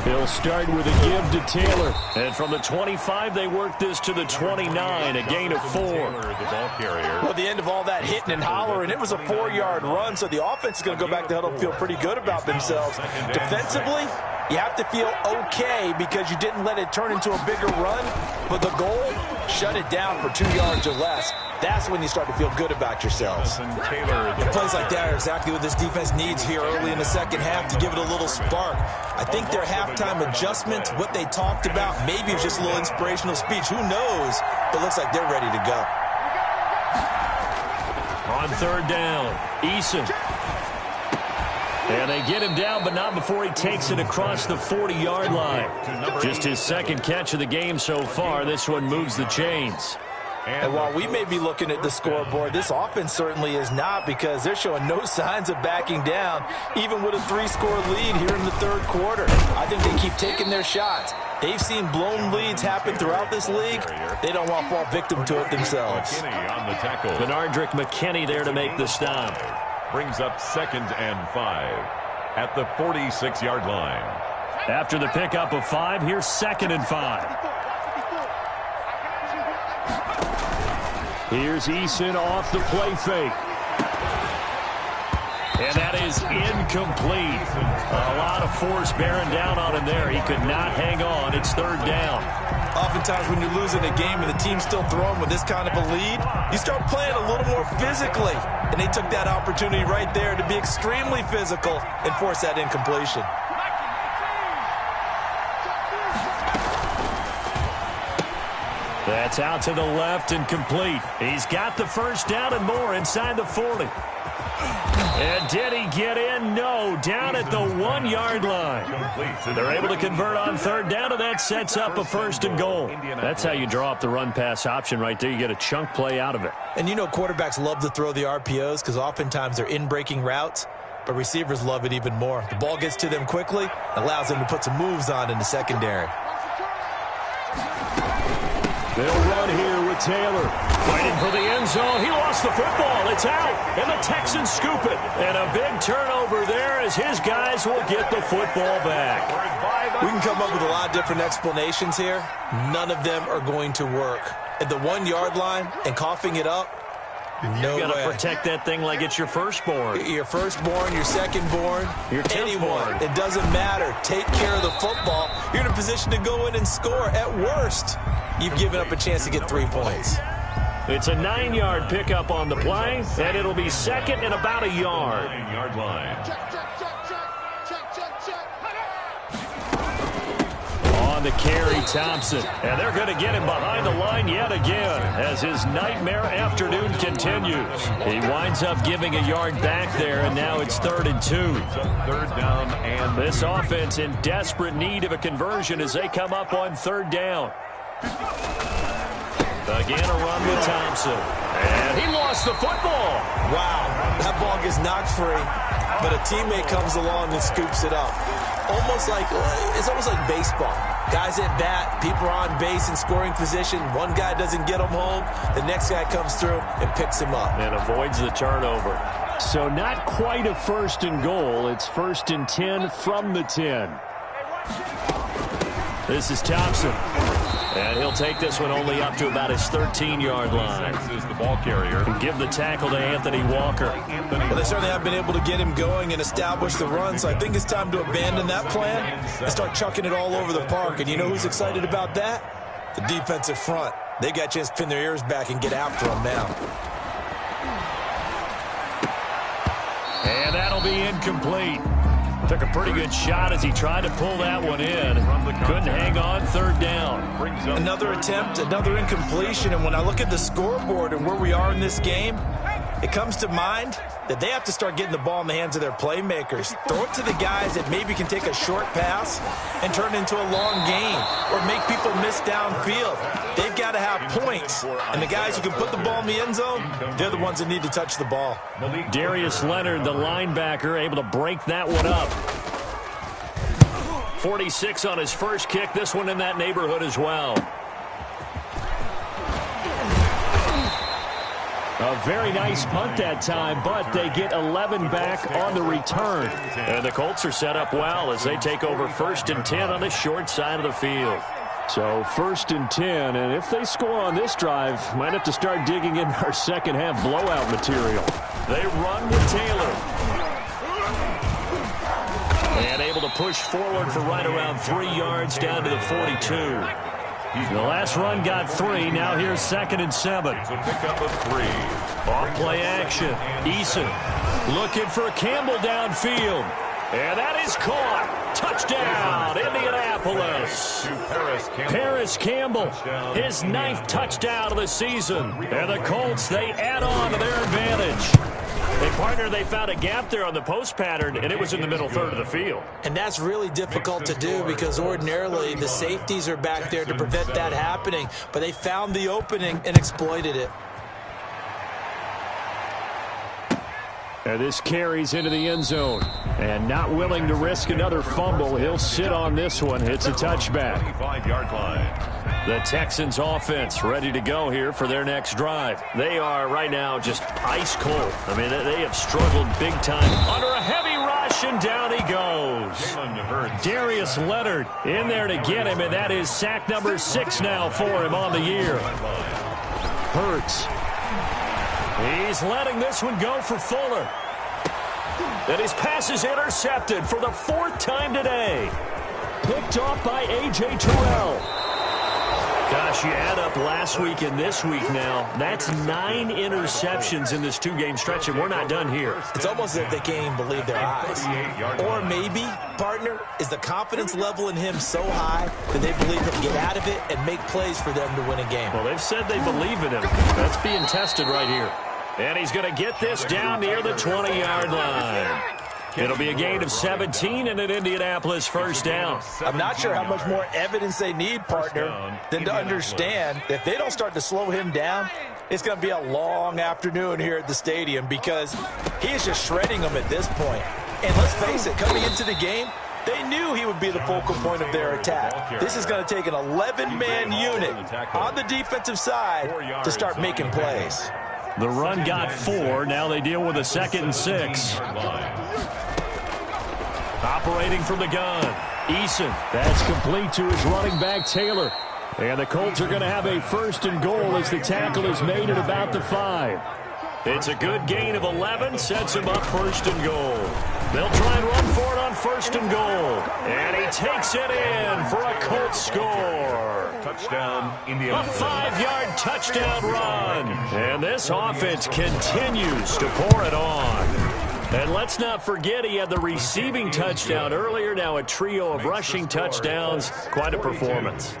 They'll start with a give to Taylor. And from the 25, they work this to the 29, a gain of 4. Well, the end of all that hitting and hollering, it was a 4-yard run, so the offense is going to go back to huddle and feel pretty good about themselves. Defensively, you have to feel okay because you didn't let it turn into a bigger run, but the goal, shut it down for 2 yards or less. That's when you start to feel good about yourselves. And plays like that are exactly what this defense needs here early in the second half to give it a little spark. I think their halftime adjustment, what they talked about, maybe it was just a little inspirational speech. Who knows? But it looks like they're ready to go. On 3rd down, Eason. And they get him down, but not before he takes it across the 40-yard line. Just his 2nd catch of the game so far. This one moves the chains. And while we may be looking at the scoreboard, this offense certainly is not because they're showing no signs of backing down, even with a 3-score lead here in the 3rd quarter. I think they keep taking their shots. They've seen blown leads happen throughout this league. They don't want to fall victim to it themselves. Benardrick McKinney there to make the stop. Brings up 2nd and 5 at the 46-yard line. After the pickup of 5, here's 2nd and 5. Here's Eason off the play fake. And that is incomplete. A lot of force bearing down on him there. He could not hang on. It's 3rd down. Oftentimes when you're losing a game and the team's still throwing with this kind of a lead, you start playing a little more physically. And they took that opportunity right there to be extremely physical and force that incompletion. That's out to the left and complete. He's got the 1st down and more inside the 40. And did he get in? No, down at the 1-yard line. They're able to convert on 3rd down, and that sets up a 1st and goal. That's how you draw up the run-pass option right there. You get a chunk play out of it. And you know quarterbacks love to throw the RPOs because oftentimes they're in-breaking routes, but receivers love it even more. The ball gets to them quickly, allows them to put some moves on in the secondary. They'll run here with Taylor. Fighting for the end zone. He lost the football. It's out. And the Texans scoop it. And a big turnover there as his guys will get the football back. We can come up with a lot of different explanations here. None of them are going to work. At the 1-yard line and coughing it up, no way. You got to protect that thing like it's your firstborn. Your firstborn, your secondborn, your anyone. It doesn't matter. Take care of the football. You're in a position to go in and score. At worst, you've given up a chance to get 3 points. It's a 9-yard pickup on the play, and it'll be 2nd and about a yard. 9-yard line. the carry, Thompson. And they're going to get him behind the line yet again as his nightmare afternoon continues. He winds up giving a yard back there, and now it's 3rd and 2. Third down and this offense in desperate need of a conversion as they come up on 3rd down. Again, a run with Thompson. And he lost the football. Wow, that ball gets knocked free, but a teammate comes along and scoops it up. It's almost like baseball. Guys at bat, people are on base in scoring position. One guy doesn't get him home. The next guy comes through and picks him up. And avoids the turnover. So not quite a 1st and goal. It's 1st and 10 from the 10. This is Thompson. And he'll take this one only up to about his 13-yard line. Is the ball carrier. And give the tackle to Anthony Walker. Well, they certainly have been able to get him going and establish the run, so I think it's time to abandon that plan and start chucking it all over the park. And you know who's excited about that? The defensive front. They got a chance to pin their ears back and get after him now. And that'll be incomplete. Took a pretty good shot as he tried to pull that one in. Couldn't hang on 3rd down. Another attempt, another incompletion, and when I look at the scoreboard and where we are in this game, it comes to mind that they have to start getting the ball in the hands of their playmakers. Throw it to the guys that maybe can take a short pass and turn it into a long gain or make people miss downfield. They've got to have points, and the guys who can put the ball in the end zone, they're the ones that need to touch the ball. Darius Leonard, the linebacker, able to break that one up. 46 on his first kick. This one in that neighborhood as well. A very nice punt that time, but they get 11 back on the return. And the Colts are set up well as they take over 1st and 10 on the short side of the field. So 1st and 10, and if they score on this drive, might have to start digging in our second half blowout material. They run with Taylor. And able to push forward for right around 3 yards down to the 42. The last run got 3. Now here's 2nd and 7. It's a pickup of 3. Off play action. Eason looking for Campbell downfield. And that is caught. Touchdown, Indianapolis. Paris Campbell, his 9th touchdown of the season. And the Colts, they add on to their advantage. Hey, partner, they found a gap there on the post pattern, and it was in the middle 3rd of the field. And that's really difficult to do because ordinarily the safeties are back there to prevent that happening. But they found the opening and exploited it. And this carries into the end zone. And not willing to risk another fumble, he'll sit on this one. It's a touchback. 25-yard line. The Texans offense ready to go here for their next drive. They are right now just ice cold. I mean, they have struggled big time under a heavy rush, and down he goes. Darius Leonard in there to get him, and that is sack number 6 now for him on the year. Hurts. He's letting this one go for Fuller. And his pass is intercepted for the 4th time today. Picked off by A.J. Terrell. Gosh, you add up last week and this week now. That's 9 interceptions in this 2-game stretch, and we're not done here. It's almost as if they can't even believe their eyes. Or maybe, partner, is the confidence level in him so high that they believe he'll get out of it and make plays for them to win a game. Well, they've said they believe in him. That's being tested right here. And he's going to get this down near the 20-yard line. It'll be a gain of 17 and an Indianapolis 1st down. I'm not sure how much more evidence they need, partner, than to understand that if they don't start to slow him down, it's going to be a long afternoon here at the stadium because he is just shredding them at this point. And let's face it, coming into the game, they knew he would be the focal point of their attack. This is going to take an 11-man unit on the defensive side to start making plays. The run got 4. Now they deal with a 2nd and 6. Operating from the gun. Eason. That's complete to his running back, Taylor. And the Colts are going to have a 1st and goal as the tackle is made at about the 5. It's a good gain of 11. Sets him up 1st and goal. They'll try and run for it on 1st and goal. And he takes it in for a Colts score. Touchdown, Indiana. A 5-yard touchdown run. And this offense continues to pour it on. And let's not forget he had the receiving touchdown earlier. Now a trio of rushing touchdowns. Quite a performance.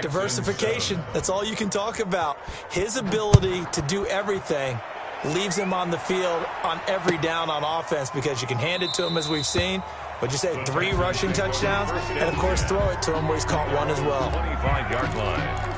Diversification, that's all you can talk about. His ability to do everything leaves him on the field on every down on offense because you can hand it to him as we've seen. What'd you say, 3 rushing touchdowns? And, of course, throw it to him where he's caught 1 as well. 25-yard line.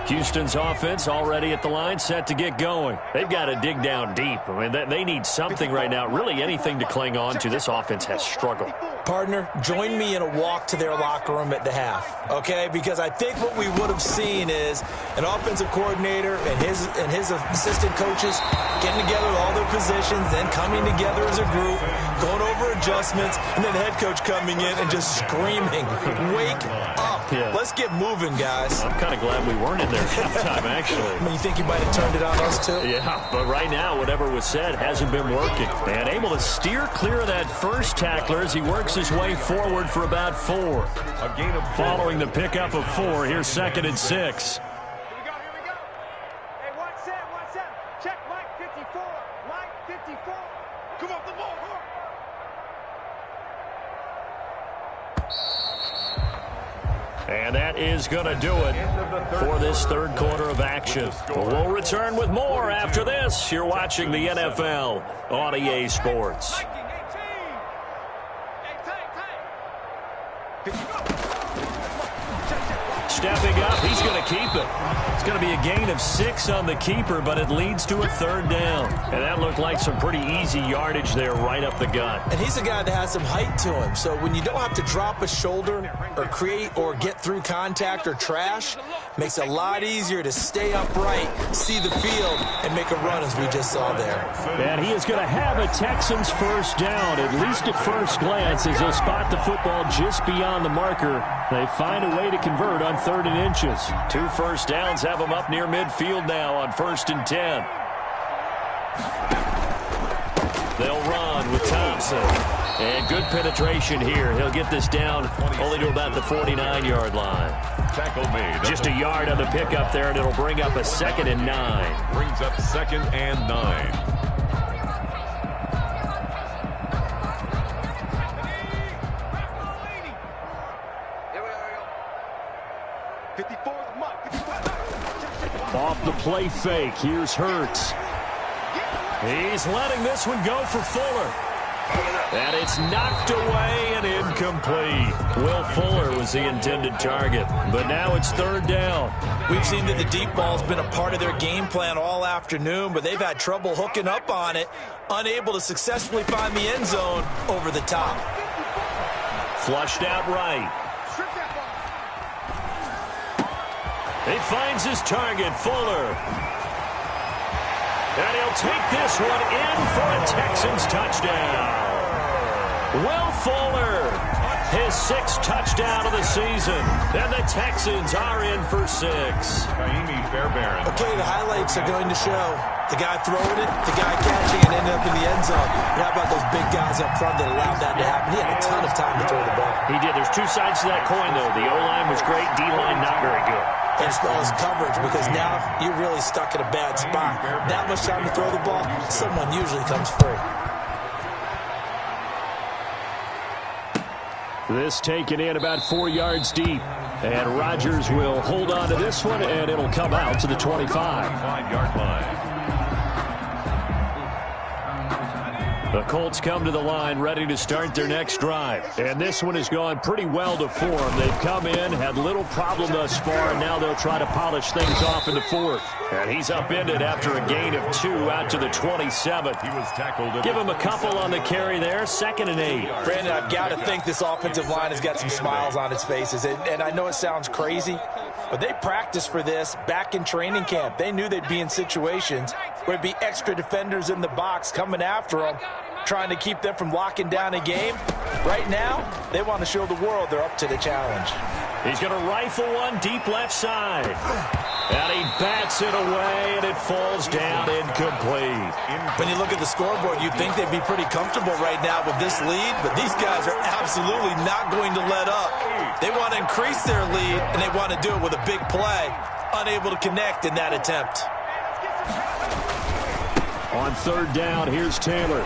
Houston's offense already at the line, set to get going. They've got to dig down deep. I mean, they need something right now, really anything to cling on to. This offense has struggled. Partner, join me in a walk to their locker room at the half, okay? Because I think what we would have seen is an offensive coordinator and his assistant coaches getting together with all their positions, then coming together as a group, going over adjustments, and then the head coach coming in and just screaming, wake up. Yeah. Let's get moving, guys. I'm kind of glad we weren't in there at halftime, actually. I mean, you think you might have turned it on us, too? Yeah, but right now, whatever was said hasn't been working. And able to steer clear of that first tackler as he works his way forward for about 4. A gain of 4. Following the pickup of 4, here's 2nd and 6. Here we go. Hey, 1-7. Check Mike 54. Mike 54. Come off the ball. And that is going to do it for this third quarter of action. We'll return with more after this. You're watching the NFL on EA Sports. Stepping up, he's going to keep it. It's going to be a gain of 6 on the keeper, but it leads to a 3rd down. And that looked like some pretty easy yardage there right up the gut. And he's a guy that has some height to him. So when you don't have to drop a shoulder or create or get through contact or trash, makes it a lot easier to stay upright, see the field, and make a run as we just saw there. And he is going to have a Texans first down, at least at first glance, as they'll spot the football just beyond the marker. They find a way to convert on 3rd and inches. 2 first downs have them up near midfield now on 1st and 10. They'll run with Thompson. And good penetration here. He'll get this down only to about the 49-yard line. Tackle made. Just a yard on the pickup there, and it'll bring up a 2nd and 9. Brings up 2nd and 9. Off the play fake, here's Hurts. He's letting this one go for Fuller. And it's knocked away and incomplete. Will Fuller was the intended target, but now it's 3rd down. We've seen that the deep ball's been a part of their game plan all afternoon, but they've had trouble hooking up on it, unable to successfully find the end zone over the top. Flushed out right. He finds his target, Fuller. And he'll take this one in for a Texans touchdown. Will Fuller, his 6th touchdown of the season. And the Texans are in for 6. Okay, the highlights are going to show the guy throwing it, the guy catching it, ended up in the end zone. And how about those big guys up front that allowed that to happen? He had a ton of time to throw the ball. He did. There's 2 sides to that coin, though. The O-line was great. D-line not very good. And as well as coverage, because now you're really stuck in a bad spot. That much time to throw the ball, someone usually comes free. This taken in about 4 yards deep. And Rodgers will hold on to this one, and it'll come out to the 25-yard line. The Colts come to the line ready to start their next drive. And this one has gone pretty well to form. They've come in, had little problem thus far, and now they'll try to polish things off in the 4th. And he's upended after a gain of 2 out to the 27. He was tackled. Give him a couple on the carry there, 2nd and 8. Brandon, I've got to think this offensive line has got some smiles on its faces. And I know it sounds crazy, but they practiced for this back in training camp. They knew they'd be in situations where it'd be extra defenders in the box coming after them, trying to keep them from locking down a game. Right now, they want to show the world they're up to the challenge. He's going to rifle one deep left side. And he bats it away, and it falls down incomplete. When you look at the scoreboard, you'd think they'd be pretty comfortable right now with this lead, but these guys are absolutely not going to let up. They want to increase their lead, and they want to do it with a big play. unable to connect in that attempt. On third down, here's Taylor.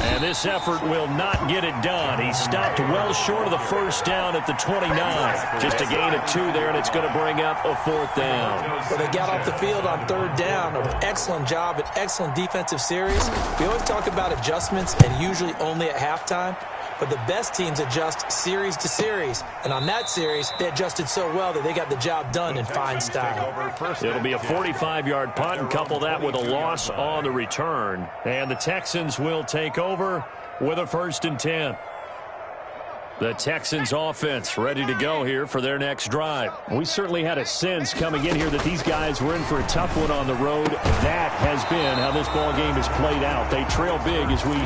And this effort will not get it done. He stopped well short of the first down at the 29. Just a gain of 2 there, and it's going to bring up a 4th down. Well, they got off the field on third down. An excellent job, an excellent defensive series. We always talk about adjustments, and usually only at halftime. But the best teams adjust series to series. And on that series, they adjusted so well that they got the job done in fine style. It'll be a 45-yard punt, and couple that with a loss on the return. And the Texans will take over with a 1st and 10. The Texans offense ready to go here for their next drive. We certainly had a sense coming in here that these guys were in for a tough one on the road. That has been how this ball game has played out. They trail big as we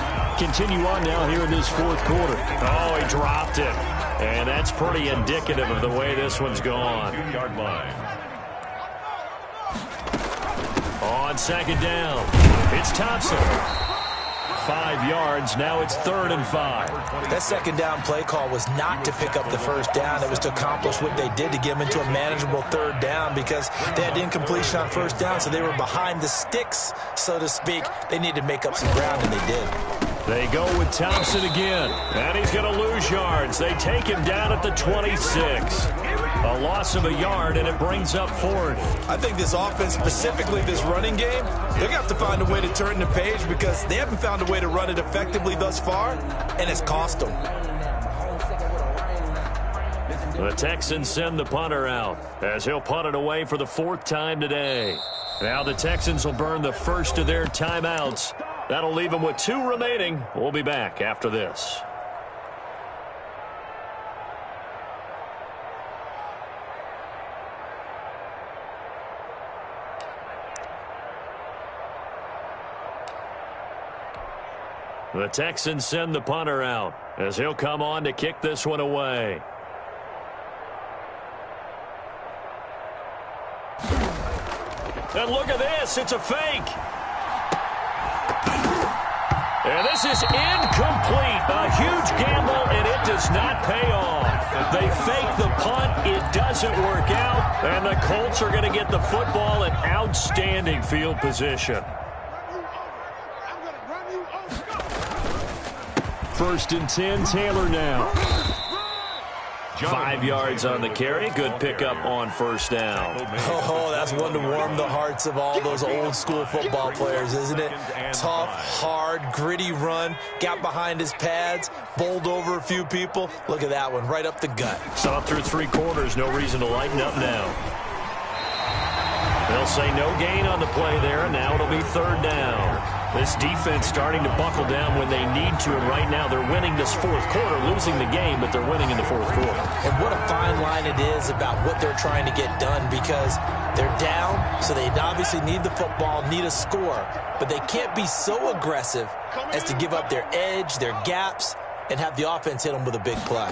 continue on now here in this 4th quarter. Oh, he dropped it. And that's pretty indicative of the way this one's gone. 2-yard line. On 2nd down, it's Thompson. 5 yards. Now it's 3rd and 5. That 2nd down play call was not to pick up the 1st down. It was to accomplish what they did to get them into a manageable 3rd down because they had incompletion on 1st down, so they were behind the sticks, so to speak. They needed to make up some ground, and they did. They go with Thompson again, and he's going to lose yards. They take him down at the 26. A loss of a yard, and it brings up 4th. I think this offense, specifically this running game, they're going to have to find a way to turn the page because they haven't found a way to run it effectively thus far, and it's cost them. The Texans send the punter out as he'll punt it away for the 4th time today. Now the Texans will burn the first of their timeouts. That'll leave them with 2 remaining. We'll be back after this. The Texans send the punter out as he'll come on to kick this one away. And look at this. It's a fake. And this is incomplete. A huge gamble, and it does not pay off. They fake the punt. It doesn't work out. And the Colts are going to get the football in outstanding field position. 1st and 10, Taylor now. 5 yards on the carry. Good pickup on 1st down. Oh, that's one to warm the hearts of all those old school football players, isn't it? Tough, hard, gritty run. Got behind his pads, bowled over a few people. Look at that one, right up the gut. Saw through 3 quarters. No reason to lighten up now. They'll say no gain on the play there, and now it'll be 3rd down. This defense starting to buckle down when they need to, and right now they're winning this 4th quarter, losing the game, but they're winning in the 4th quarter. And what a fine line it is about what they're trying to get done because they're down, so they obviously need the football, need a score, but they can't be so aggressive as to give up their edge, their gaps, and have the offense hit them with a big play.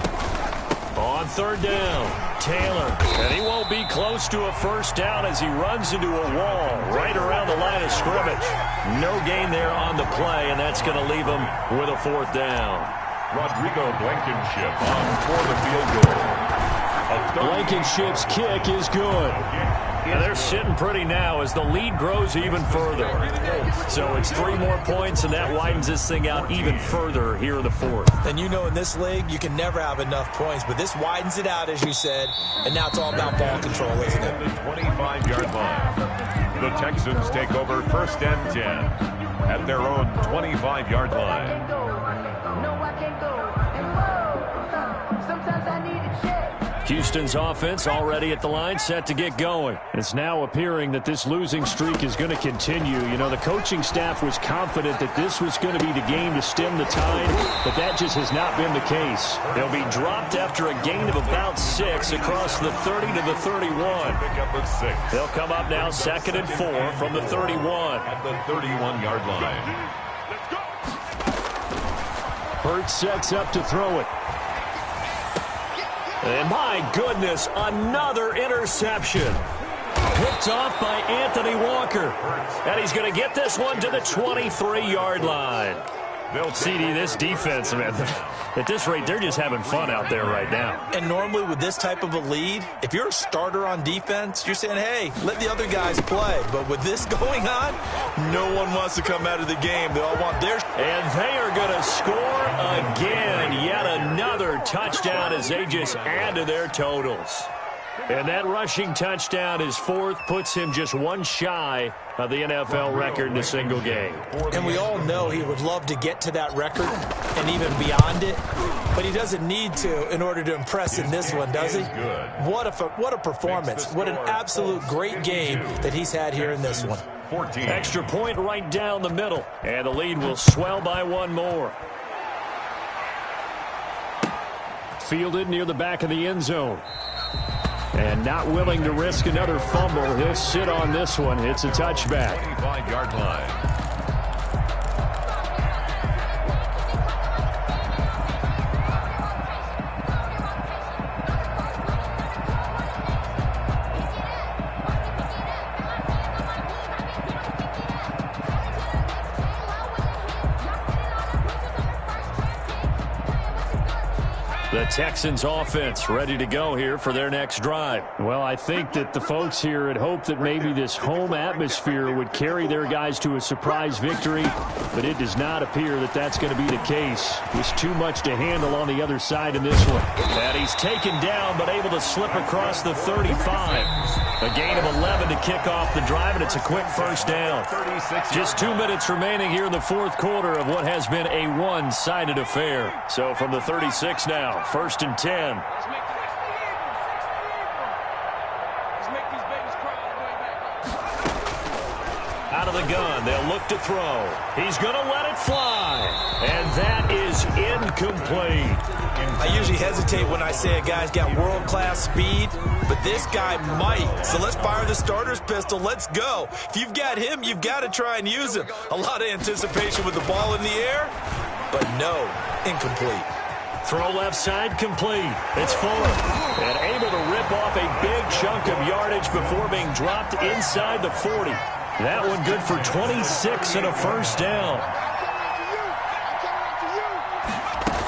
On 3rd down, Taylor, and he won't be close to a 1st down as he runs into a wall right around the line of scrimmage. No gain there on the play, and that's going to leave him with a 4th down. Rodrigo Blankenship on for the field goal. Blankenship's kick is good. And they're sitting pretty now as the lead grows even further. So it's 3 more points, and that widens this thing out even further here in the 4th. And you know in this league, you can never have enough points, but this widens it out, as you said, and now it's all about ball control, isn't it? The 25-yard line. The Texans take over 1st and 10 at their own 25-yard line. No, I can't go. And whoa, sometimes I need a check. Houston's offense already at the line, set to get going. It's now appearing that this losing streak is going to continue. You know, the coaching staff was confident that this was going to be the game to stem the tide, but that just has not been the case. They'll be dropped after a gain of about 6 across the 30 to the 31. They'll come up now 2nd and 4 from the 31. At the 31-yard line. Hurts sets up to throw it. And my goodness, another interception. Picked off by Anthony Walker. And he's going to get this one to the 23-yard line. CD, this defense, man, at this rate, they're just having fun out there right now. And normally with this type of a lead, if you're a starter on defense, you're saying, hey, let the other guys play. But with this going on, no one wants to come out of the game. They all want theirs. And they are going to score again. Yet another touchdown as they just add to their totals. And that rushing touchdown, his fourth, puts him just one shy of the NFL record in a single game. And we all know he would love to get to that record and even beyond it, but he doesn't need to in order to impress in this one, does he? What a performance. What an absolute great game that he's had here in this one. 14. Extra point right down the middle, and the lead will swell by one more. Fielded near the back of the end zone. And not willing to risk another fumble. He'll sit on this one. It's a touchback. 25-yard line. The Texans offense ready to go here for their next drive. Well, I think that the folks here had hoped that maybe this home atmosphere would carry their guys to a surprise victory, but it does not appear that that's going to be the case. There's too much to handle on the other side in this one. And he's taken down, but able to slip across the 35. A gain of 11 to kick off the drive, and it's a quick first down. Just 2 minutes remaining here in the fourth quarter of what has been a one-sided affair. So from the 36 now, 1st and 10. Out of the gun, they'll look to throw. He's going to let it fly. And that is incomplete. I usually hesitate when I say a guy's got world-class speed, but this guy might. So let's fire the starter's pistol. Let's go. If you've got him, you've got to try and use him. A lot of anticipation with the ball in the air, but no, incomplete. Throw left side, complete. It's Fuller. And able to rip off a big chunk of yardage before being dropped inside the 40. That one good for 26 and a first down.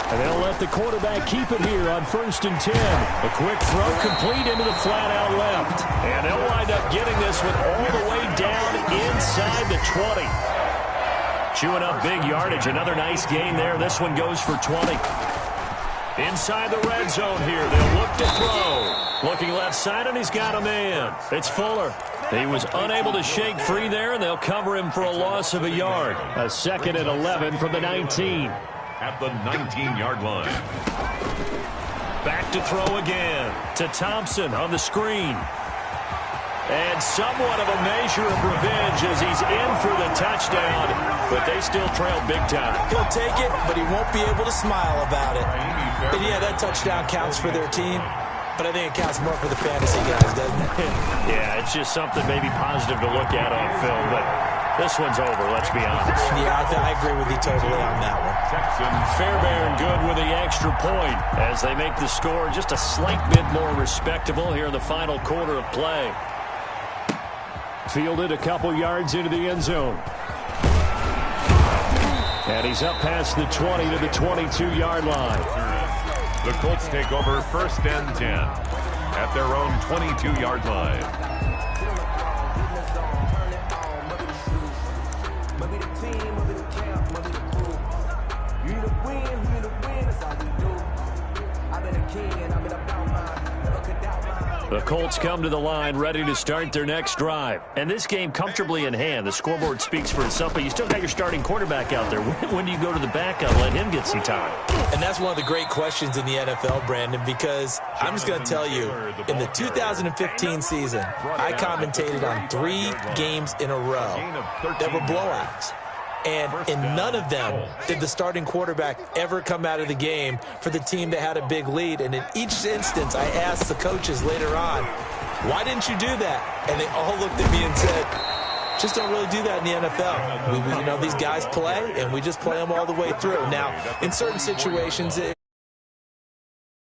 And they'll let the quarterback keep it here on 1st and 10. A quick throw complete into the flat out left. And they'll wind up getting this one all the way down inside the 20. Chewing up big yardage. Another nice gain there. This one goes for 20. Inside the red zone here. They'll look to throw. Looking left side, and he's got a man. It's Fuller. He was unable to shake free there, and they'll cover him for a loss of a yard. A 2nd and 11 from the 19. At the 19-yard line. Back to throw again to Thompson on the screen. And somewhat of a measure of revenge as he's in for the touchdown, but they still trail big time. He'll take it, but he won't be able to smile about it. And yeah, that touchdown counts for their team, but I think it counts more for the fantasy guys, doesn't it? Yeah, it's just something maybe positive to look at on film, but this one's over, let's be honest. Yeah, I agree with you totally on that one. Fairbairn good with the extra point as they make the score just a slight bit more respectable here in the final quarter of play. Fielded a couple yards into the end zone. And he's up past the 20 to the 22-yard line. The Colts take over 1st and 10 at their own 22-yard line. The Colts come to the line ready to start their next drive. And this game comfortably in hand. The scoreboard speaks for itself, but you still got your starting quarterback out there. When do you go to the backup and let him get some time? And that's one of the great questions in the NFL, Brandon, because I'm just going to tell you, in the 2015 season, I commentated on 3 games in a row that were blowouts. And in none of them did the starting quarterback ever come out of the game for the team that had a big lead. And in each instance, I asked the coaches later on, why didn't you do that? And they all looked at me and said, just don't really do that in the NFL. You know, these guys play, and we just play them all the way through. Now, in certain situations,